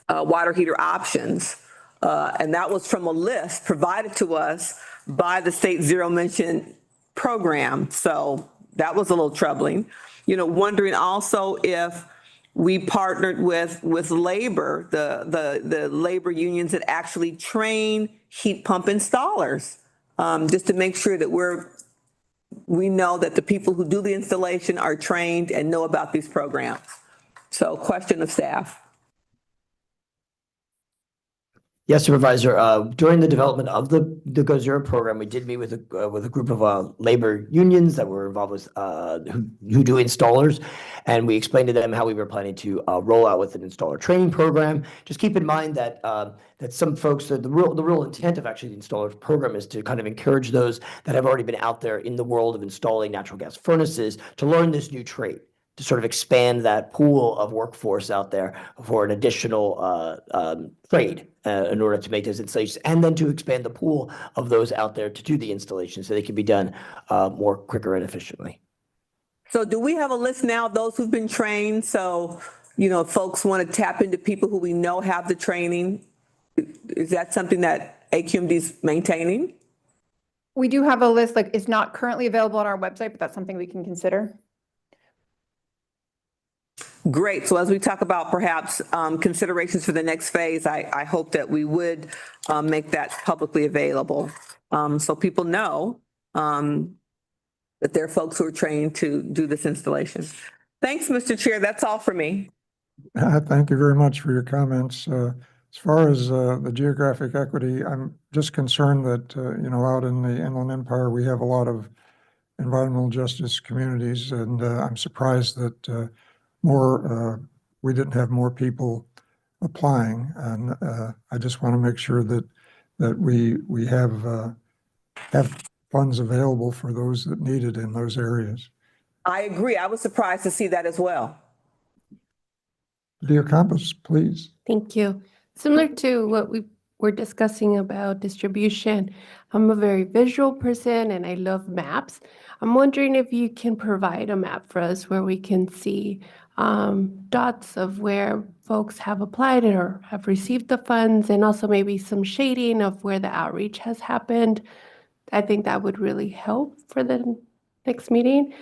water heater options. And that was from a list provided to us by the state zero emission program. So that was a little troubling. Wondering also if we partnered with labor, the labor unions that actually train heat pump installers, just to make sure that we know that the people who do the installation are trained and know about these programs. So question of staff. Yes, Supervisor. During the development of the Go Zero program, we did meet with a group of labor unions that were involved with who do installers, and we explained to them how we were planning to roll out with an installer training program. Just keep in mind that that some folks, the real intent of actually the installer program is to kind of encourage those that have already been out there in the world of installing natural gas furnaces to learn this new trade, to sort of expand that pool of workforce out there for an additional trade in order to make those installations, and then to expand the pool of those out there to do the installation so they can be done more quicker and efficiently. So do we have a list now of those who've been trained? So, if folks want to tap into people who we know have the training, is that something that AQMD is maintaining? We do have a list, it's not currently available on our website, but that's something we can consider. Great. So as we talk about perhaps considerations for the next phase, I hope that we would make that publicly available so people know that there are folks who are trained to do this installation. Thanks, Mr. Chair. That's all for me. Thank you very much for your comments. As far as the geographic equity, I'm just concerned that, out in the Inland Empire, we have a lot of environmental justice communities, and I'm surprised that we didn't have more people applying, and I just want to make sure that we have funds available for those that need it in those areas. I agree. I was surprised to see that as well. Dear Campos, please. Thank you. Similar to what we were discussing about distribution, I'm a very visual person and I love maps. I'm wondering if you can provide a map for us where we can see dots of where folks have applied or have received the funds, and also maybe some shading of where the outreach has happened. I think that would really help for the next meeting.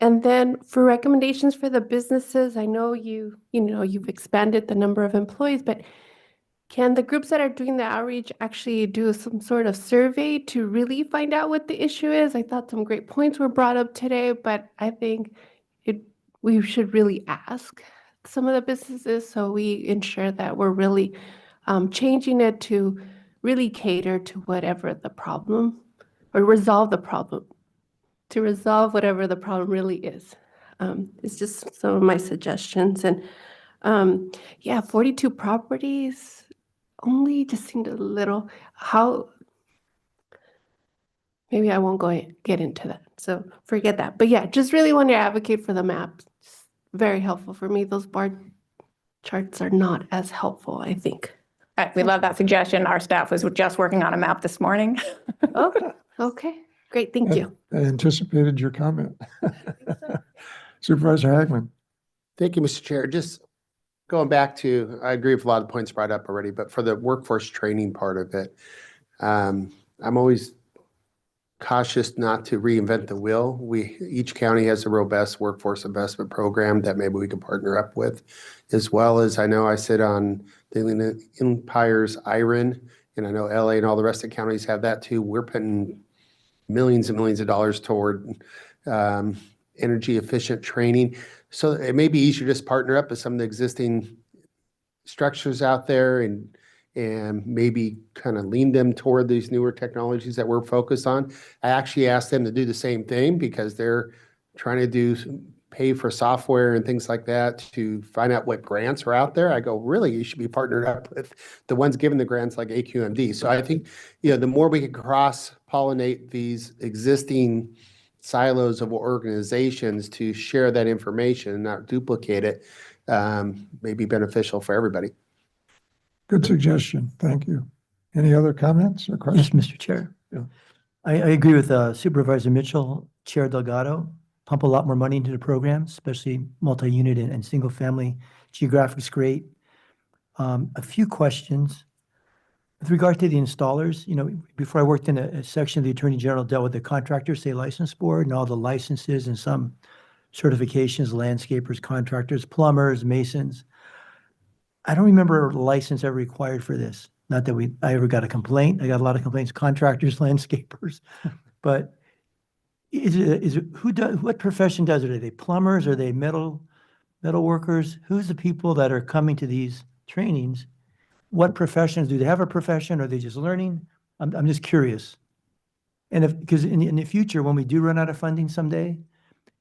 And then for recommendations for the businesses, I know you've expanded the number of employees, but can the groups that are doing the outreach actually do some sort of survey to really find out what the issue is? I thought some great points were brought up today, but I think we should really ask some of the businesses so we ensure that we're really changing it to really cater to whatever the problem, or resolve the problem, to resolve whatever the problem really is. It's just some of my suggestions. And 42 properties only just seemed a little, maybe I won't get into that. So forget that. But yeah, just really want to advocate for the maps. Very helpful for me. Those bar charts are not as helpful, I think. We love that suggestion. Our staff was just working on a map this morning. Oh, okay, great, thank you. I anticipated your comment. Supervisor Hagman. Thank you, Mr. Chair. Just going back to, I agree with a lot of the points brought up already, but for the workforce training part of it, I'm always cautious not to reinvent the wheel. Each county has a robust workforce investment program that maybe we can partner up with, as well as I know I sit on the Inland Empire's IRIN, and I know LA and all the rest of the counties have that too. We're putting millions and millions of dollars toward energy efficient training. So it may be easier to just partner up with some of the existing structures out there and maybe kind of lean them toward these newer technologies that we're focused on. I actually asked them to do the same thing because they're trying to pay for software and things like that to find out what grants are out there. I go, really, you should be partnered up with the ones giving the grants like AQMD. So I think, the more we can cross-pollinate these existing silos of organizations to share that information and not duplicate it, may be beneficial for everybody. Good suggestion. Thank you. Any other comments or questions? Yes, Mr. Chair. Yeah. I agree with Supervisor Mitchell, Chair Delgado. Pump a lot more money into the program, especially multi-unit and single-family. Geographic's great. A few questions. With regard to the installers, before I worked in a section of the Attorney General dealt with the contractors, say license board, and all the licenses and some certifications, landscapers, contractors, plumbers, masons. I don't remember a license ever required for this. Not that I ever got a complaint. I got a lot of complaints, contractors, landscapers. But what profession does it? Are they plumbers? Are they metal workers? Who's the people that are coming to these trainings? What professions? Do they have a profession? Or are they just learning? I'm just curious. And because in the future, when we do run out of funding someday,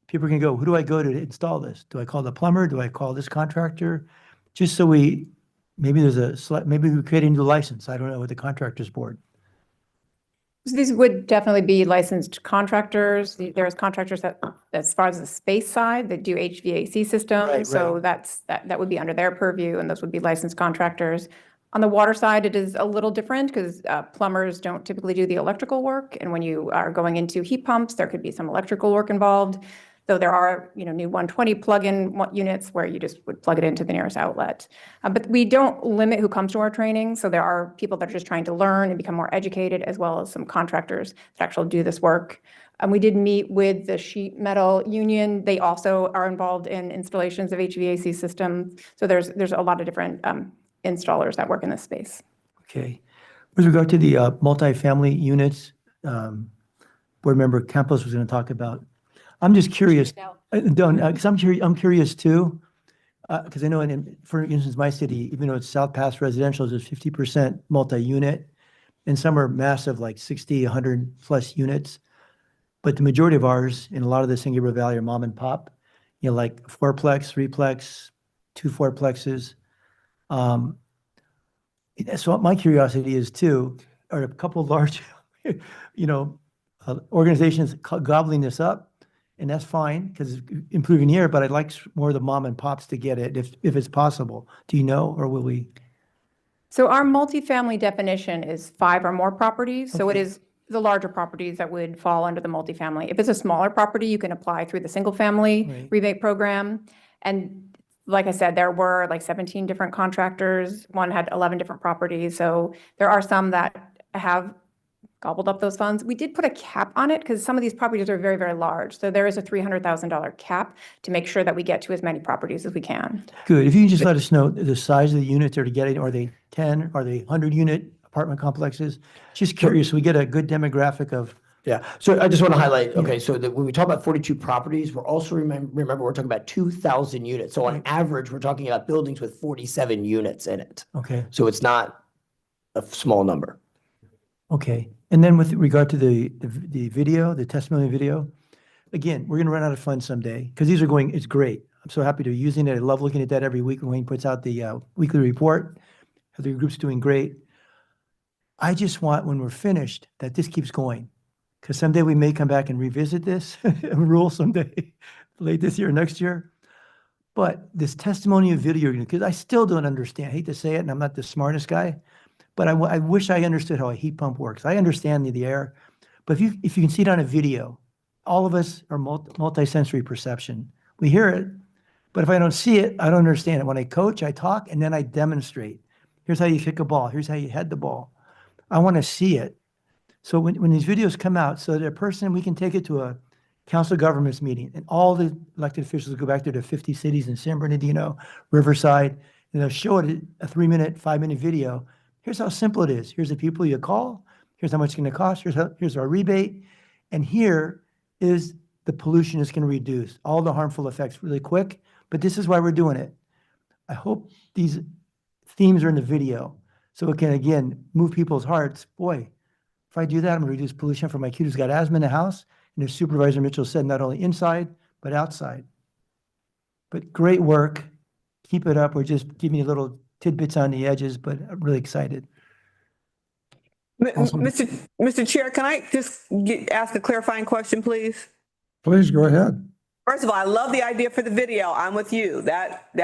people can go, who do I go to install this? Do I call the plumber? Do I call this contractor? Just so maybe we create a new license. I don't know, with the contractors board. So these would definitely be licensed contractors. There's contractors that, as far as the space side, that do HVAC systems. Right, so that would be under their purview, and those would be licensed contractors. On the water side, it is a little different because plumbers don't typically do the electrical work. And when you are going into heat pumps, there could be some electrical work involved. Though there are, new 120 plug-in units where you just would plug it into the nearest outlet. But we don't limit who comes to our training. So there are people that are just trying to learn and become more educated, as well as some contractors that actually do this work. We did meet with the sheet metal union. They also are involved in installations of HVAC systems. So there's a lot of different installers that work in this space. Okay. With regard to the multifamily units, board member Campos was going to talk about. I'm just curious, because I'm curious too, because I know for instance, my city, even though it's South Pass residential, there's 50% multi-unit, and some are massive, like 60, 100 plus units. But the majority of ours in a lot of the San Gabriel Valley are mom and pop, like fourplex, threeplex, 2 fourplexes. So my curiosity is too, are a couple of large, organizations gobbling this up? And that's fine because it's improving here, but I'd like more of the mom and pops to get it if it's possible. Do you know, or will we? So our multifamily definition is 5 or more properties. So it Okay. is the larger properties that would fall under the multifamily. If it's a smaller property, you can apply through the single family Right. rebate program. And like I said, there were like 17 different contractors. One had 11 different properties. So there are some that have gobbled up those funds. We did put a cap on it because some of these properties are very, very large. So there is a $300,000 cap to make sure that we get to as many properties as we can. Good. If you can just let us know the size of the units they're getting. Are they 10? Are they 100-unit apartment complexes? Just curious. We get a good demographic of. Yeah. So I just want to highlight, okay, so that when we talk about 42 properties, we're also remember we're talking about 2,000 units. So on average, we're talking about buildings with 47 units in it. Okay. So it's not a small number. Okay. And then with regard to the video, the testimony video, again, we're going to run out of funds someday because it's great. I'm so happy to be using it. I love looking at that every week when Wayne puts out the weekly report. The group's doing great. I just want, when we're finished, that this keeps going. Because someday we may come back and revisit this rule someday, late this year, next year. But this testimonial video, because I still don't understand, I hate to say it, and I'm not the smartest guy, but I wish I understood how a heat pump works. I understand the air, but if you can see it on a video, all of us are multi-sensory perception. We hear it, but if I don't see it, I don't understand it. When I coach, I talk, and then I demonstrate. Here's how you kick a ball. Here's how you head the ball. I want to see it. So when these videos come out, so that a person, we can take it to a council of governments meeting, and all the elected officials go back there to 50 cities in San Bernardino, Riverside, and they'll show it a 3-minute, 5-minute video. Here's how simple it is. Here's the people you call. Here's how much it's going to cost. Here's our rebate. And here is the pollution is going to reduce. All the harmful effects really quick, but this is why we're doing it. I hope these themes are in the video so it can, again, move people's hearts. Boy, if I do that, I'm going to reduce pollution for my kid who's got asthma in the house. And as Supervisor Mitchell said, not only inside, but outside. But great work. Keep it up. We're just giving you little tidbits on the edges, but I'm really excited. Mr. Chair, can I just ask a clarifying question, please? Please go ahead. First of all, I love the idea for the video. I'm with you. That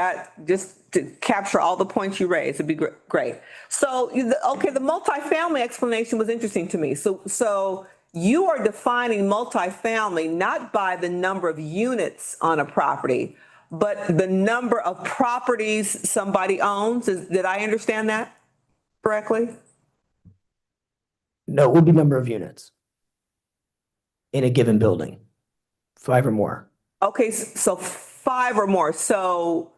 just to capture all the points you raised would be great. So, okay, the multifamily explanation was interesting to me. So you are defining multifamily not by the number of units on a property, but the number of properties somebody owns. Did I understand that correctly? No, it will be number of units in a given building, 5 or more. Okay, so 5 or more. So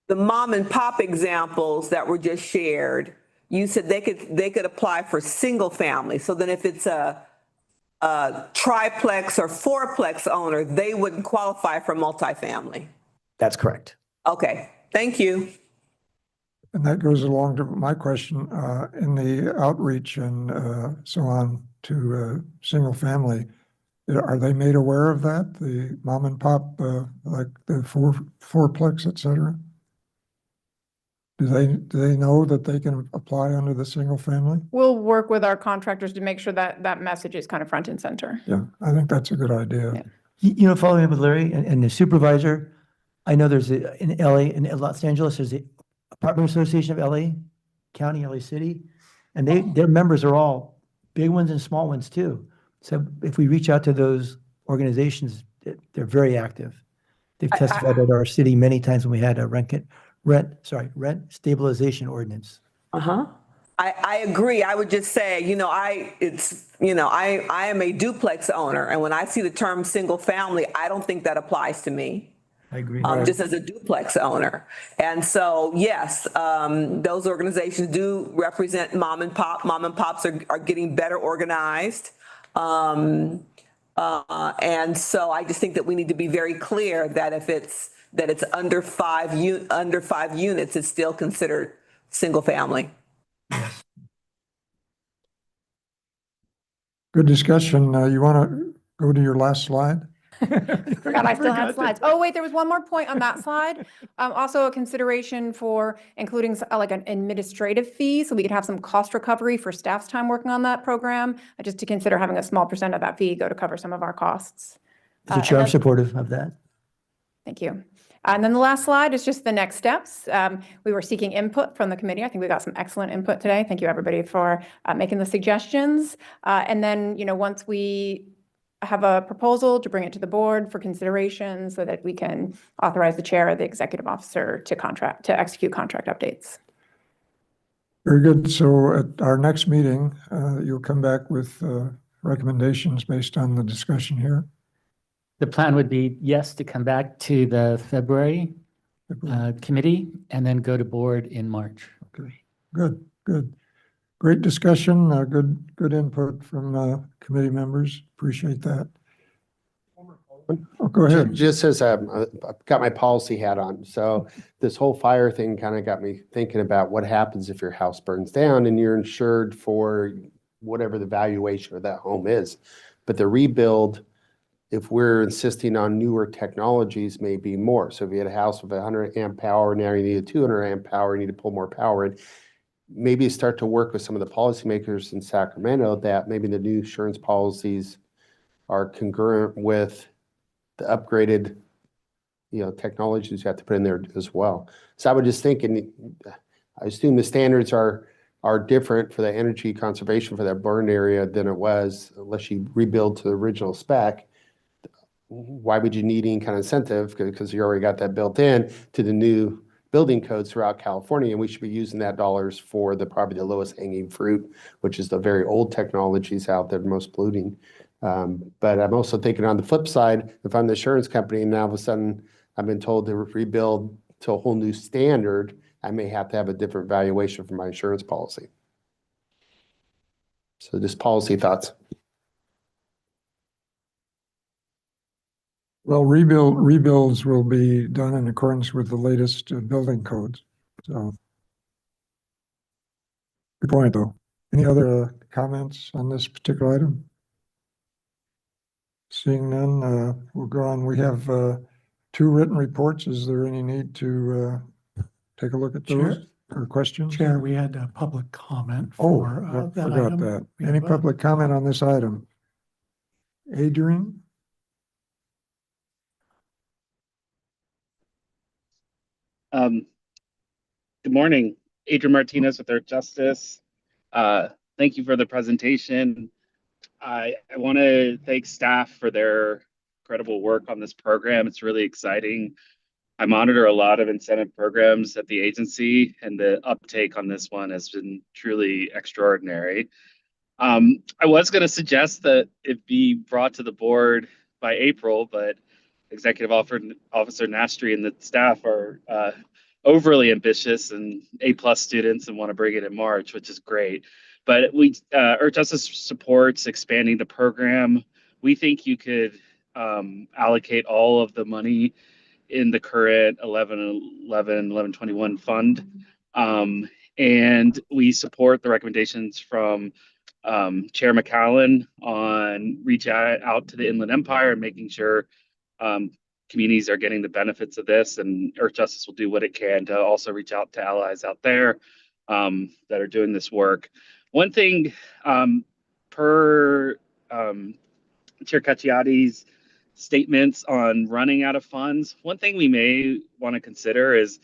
the mom and pop examples that were just shared, you said they could apply for single family. So then if it's a triplex or fourplex owner, they wouldn't qualify for multifamily. That's correct. Okay, thank you. And that goes along to my question, in the outreach and so on to single family. Are they made aware of that? The mom and pop, like the fourplex, et cetera? Do they know that they can apply under the single family? We'll work with our contractors to make sure that that message is kind of front and center. Yeah, I think that's a good idea. Yeah. You know, following up with Larry and the supervisor, I know there's in LA, in Los Angeles, there's the Apartment Association of LA County, LA City, and their members are all big ones and small ones too. So if we reach out to those organizations, they're very active. They've testified at our city many times when we had a rent stabilization ordinance. I agree. I would just say, I am a duplex owner, and when I see the term single family, I don't think that applies to me. I agree. Just as a duplex owner. And so, yes, those organizations do represent mom and pop. Mom and pops are getting better organized. And so I just think that we need to be very clear that if it's under 5 units, it's still considered single family. Good discussion. You want to go to your last slide? Forgot I still had slides. Oh, wait, there was one more point on that slide. Also a consideration for including like an administrative fee, so we could have some cost recovery for staff's time working on that program, just to consider having a small percent of that fee go to cover some of our costs. Mr. Chair, I'm supportive of that. Thank you. And then the last slide is just the next steps. We were seeking input from the committee. I think we got some excellent input today. Thank you, everybody, for making the suggestions. And then, once we have a proposal, to bring it to the board for consideration so that we can authorize the chair or the executive officer to execute contract updates. Very good. So at our next meeting, you'll come back with recommendations based on the discussion here. The plan would be, yes, to come back to the February committee and then go to board in March. Okay, good. Great discussion, good input from committee members. Appreciate that. Oh, go ahead. Just as I've got my policy hat on. So this whole fire thing kind of got me thinking about what happens if your house burns down and you're insured for whatever the valuation of that home is. But the rebuild, if we're insisting on newer technologies, may be more. So if you had a house with 100 amp power, now you need a 200 amp power, you need to pull more power in. Maybe start to work with some of the policymakers in Sacramento that maybe the new insurance policies are congruent with the upgraded, technologies you have to put in there as well. So I would just think, and I assume the standards are different for the energy conservation for that burn area than it was unless you rebuild to the original spec. Why would you need any kind of incentive? Because you already got that built in to the new building codes throughout California, and we should be using that dollars for probably the lowest hanging fruit, which is the very old technologies out there, most polluting. But I'm also thinking on the flip side, if I'm the insurance company and now all of a sudden I've been told to rebuild to a whole new standard, I may have to have a different valuation for my insurance policy. So just policy thoughts. Well, rebuilds will be done in accordance with the latest building codes. So, good point, though. Any other comments on this particular item? Seeing none, we'll go on. We have 2 written reports. Is there any need to take a look at those or questions? Chair, we had a public comment Oh, for I that forgot item. that. We Any have, public comment on this item? Adrian? Good morning, Adrian Martinez with Earth Justice. Thank you for the presentation. I want to thank staff for their incredible work on this program. It's really exciting. I monitor a lot of incentive programs at the agency, and the uptake on this one has been truly extraordinary. I was going to suggest that it be brought to the board by April, but Executive Officer Nastri and the staff are overly ambitious and A+ students and want to bring it in March, which is great. But Earth Justice supports expanding the program. We think you could allocate all of the money in the current 1121 fund. And we support the recommendations from Chair McCallum on reach out to the Inland Empire and making sure communities are getting the benefits of this, and Earth Justice will do what it can to also reach out to allies out there that are doing this work. One thing per Chair Cacciotti's statements on running out of funds, one thing we may want to consider is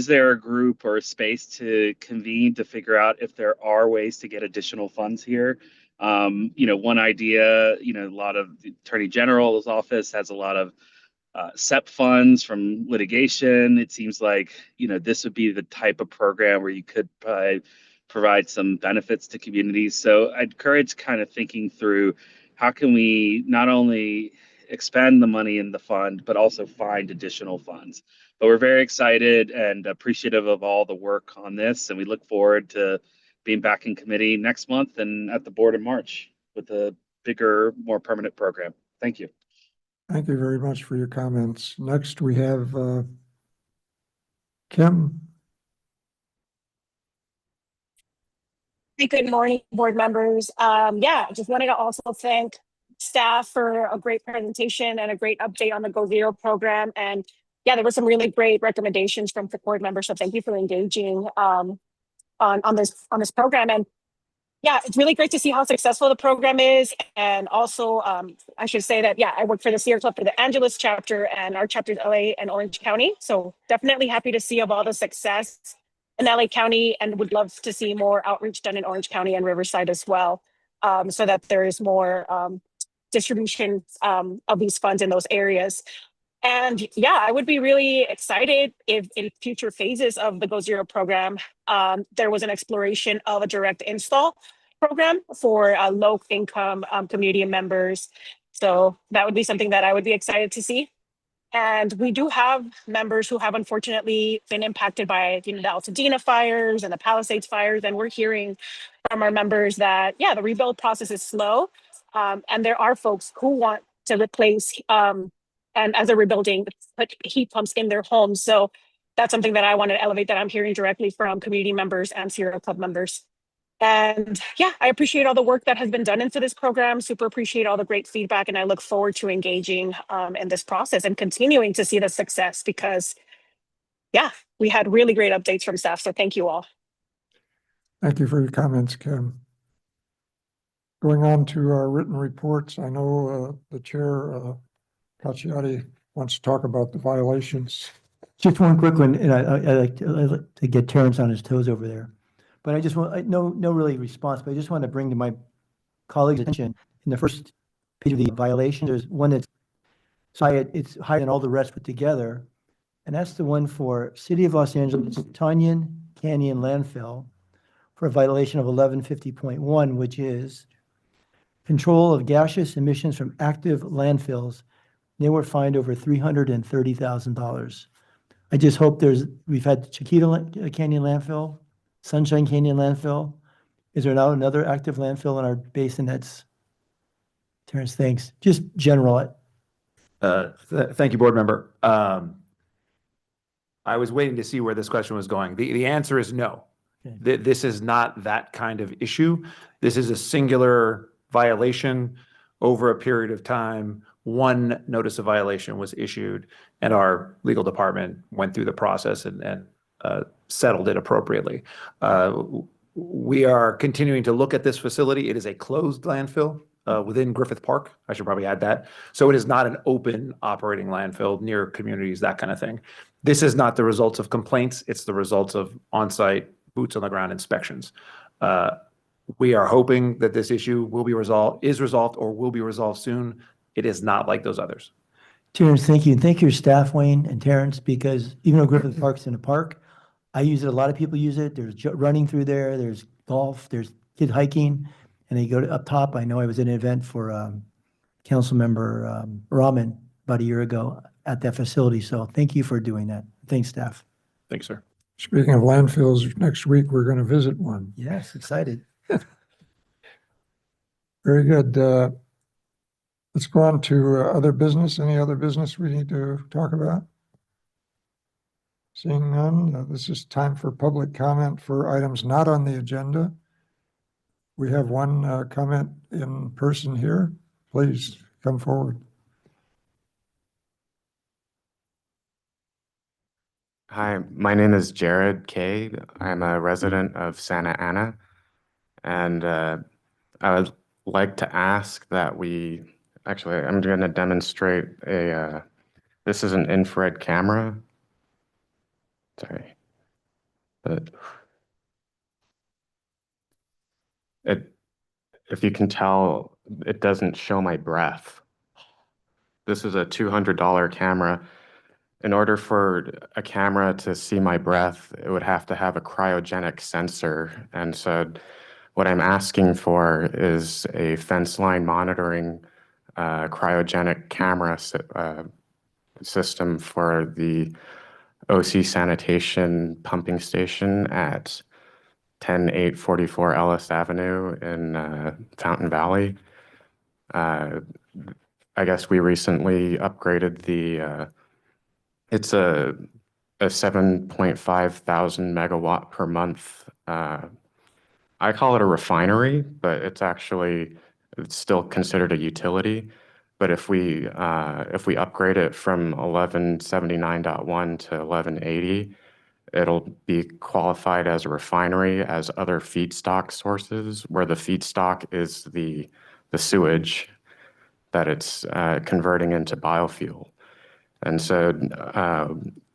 there a group or a space to convene to figure out if there are ways to get additional funds here? One idea, a lot of the Attorney General's office has a lot of SEP funds from litigation. It seems like, this would be the type of program where you could provide some benefits to communities. So I'd encourage kind of thinking through how can we not only expend the money in the fund, but also find additional funds. But we're very excited and appreciative of all the work on this, and we look forward to being back in committee next month and at the board in March with a bigger, more permanent program. Thank you. Thank you very much for your comments. Next, we have Kim. Hey, good morning, board members. I just wanted to also thank staff for a great presentation and a great update on the Go Zero program. And there were some really great recommendations from the board members. So thank you for engaging on this program. And it's really great to see how successful the program is. And also, I should say that, I work for the Sierra Club for the Angeles chapter, and our chapter is LA and Orange County. So definitely happy to see of all the success in LA County, and would love to see more outreach done in Orange County and Riverside as well, so that there is more distribution of these funds in those areas. And I would be really excited if in future phases of the Go Zero program, there was an exploration of a direct install program for low income community members. So that would be something that I would be excited to see. And we do have members who have unfortunately been impacted by the Altadena fires and the Palisades fires. And we're hearing from our members that, the rebuild process is slow. And there are folks who want to replace and as they're rebuilding, put heat pumps in their homes. So that's something that I want to elevate, that I'm hearing directly from community members and Sierra Club members. And I appreciate all the work that has been done into this program. Super appreciate all the great feedback. And I look forward to engaging in this process and continuing to see the success, because we had really great updates from staff. So thank you all. Thank you for your comments, Kim. Going on to our written reports, I know the chair, Cacciatti, wants to talk about the violations. Just one quick one, and I like to get Terrence on his toes over there. But I just want, no really response, but I just want to bring to my colleagues' attention, in the first page of the violation, there's one that's it's higher than all the rest put together. And that's the one for City of Los Angeles Tanyan Canyon Landfill for a violation of 1150.1, which is control of gaseous emissions from active landfills. They were fined over $330,000. I just hope we've had Chiquita Canyon Landfill, Sunshine Canyon Landfill. Is there now another active landfill in our basin that's, Terrence, thanks. Just general. Thank you, board member. I was waiting to see where this question was going. The answer is no. Okay. This is not that kind of issue. This is a singular violation over a period of time. One notice of violation was issued, and our legal department went through the process and settled it appropriately. We are continuing to look at this facility. It is a closed landfill within Griffith Park. I should probably add that. So it is not an open operating landfill near communities, that kind of thing. This is not the results of complaints. It's the results of on-site, boots on the ground inspections. We are hoping that this issue will be resolved, or will be resolved soon. It is not like those others. Terrence, thank you. And thank your staff, Wayne and Terrence, because even though Griffith Park's in a park, I use it. A lot of people use it. There's running through there. There's golf. There's kid hiking. And they go to up top. I know I was at an event for council member Rahman about a year ago at that facility. So thank you for doing that. Thanks, staff. Thanks, sir. Speaking of landfills, next week we're going to visit one. Yes, excited. Very good. Let's go on to other business. Any other business we need to talk about? Seeing none, this is time for public comment for items not on the agenda. We have one comment in person here. Please come forward. Hi, my name is Jared Kay. I'm a resident of Santa Ana, and I would like to ask that I'm going to demonstrate this is an infrared camera. Sorry. But if you can tell, it doesn't show my breath. This is a $200 camera. In order for a camera to see my breath, it would have to have a cryogenic sensor. And so what I'm asking for is a fence line monitoring cryogenic camera system for the OC sanitation pumping station at 10844 Ellis Avenue in Fountain Valley. I guess we recently upgraded it's a 7.5 thousand megawatt per month. I call it a refinery, but it's still considered a utility. But if we upgrade it from 1179.1 to 1180, it'll be qualified as a refinery as other feedstock sources, where the feedstock is the sewage that it's converting into biofuel. And so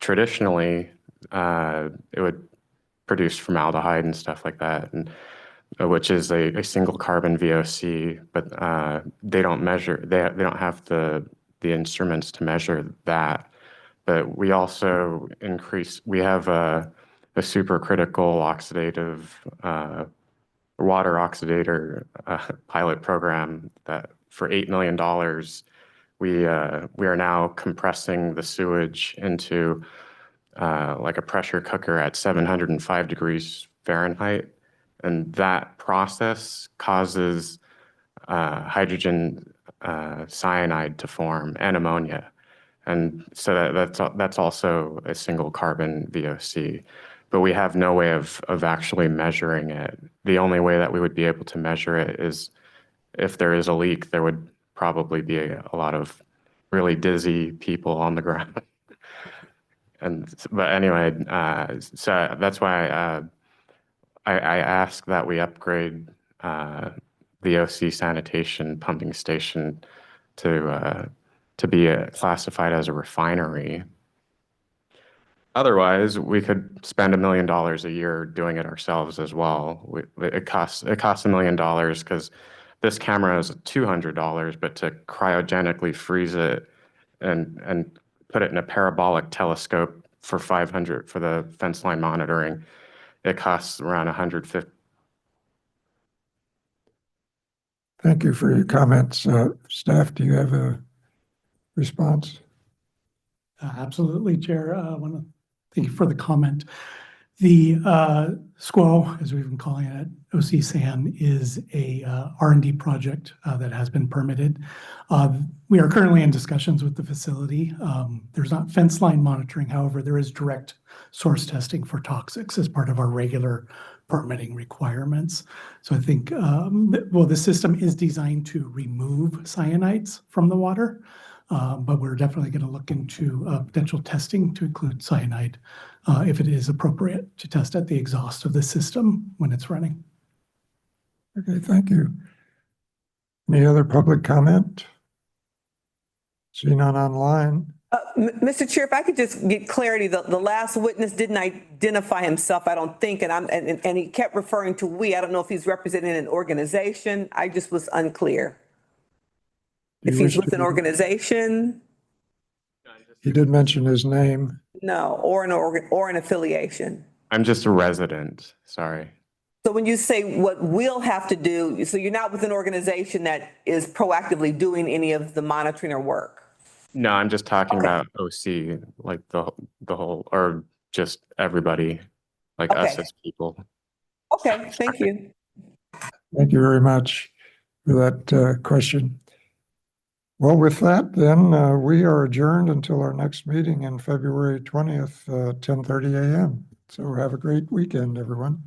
traditionally, it would produce formaldehyde and stuff like that, and which is a single carbon VOC, but they don't measure. They don't have the instruments to measure that. But we also we have a supercritical oxidative water oxidator pilot program that for $8 million, we are now compressing the sewage into like a pressure cooker at 705 degrees Fahrenheit. And that process causes hydrogen cyanide to form and ammonia. And so that's also a single carbon VOC. But we have no way of actually measuring it. The only way that we would be able to measure it is if there is a leak, there would probably be a lot of really dizzy people on the ground. But anyway, so that's why I ask that we upgrade the OC sanitation pumping station to to be classified as a refinery. Otherwise, we could spend $1 million a year doing it ourselves as well. It costs $1 million because this camera is $200, but to cryogenically freeze it and put it in a parabolic telescope for $500 for the fence line monitoring, it costs around $150. Thank you for your comments. Staff, do you have a response? Absolutely, Chair. I want to thank you for the comment. The SQO, as we've been calling it, OC SAN, is a R&D project that has been permitted. We are currently in discussions with the facility. There's not fence line monitoring, however, there is direct source testing for toxics as part of our regular permitting requirements. So I think, well, the system is designed to remove cyanides from the water, but we're definitely going to look into potential testing to include cyanide if it is appropriate to test at the exhaust of the system when it's running. Okay, thank you. Any other public comment? See none online. Mr. Chair, if I could just get clarity, the last witness didn't identify himself, I don't think, and he kept referring to we. I don't know if he's representing an organization. I just was unclear. If he's with an organization? He did mention his name. No, or an affiliation. I'm just a resident, sorry. So when you say what we'll have to do, so you're not with an organization that is proactively doing any of the monitoring or work? No, I'm just talking about OC, like the whole, or just everybody, like us as people. Okay, thank you. Thank you very much for that question. Well, with that, then we are adjourned until our next meeting in February 20th, 10:30 a.m. So have a great weekend, everyone.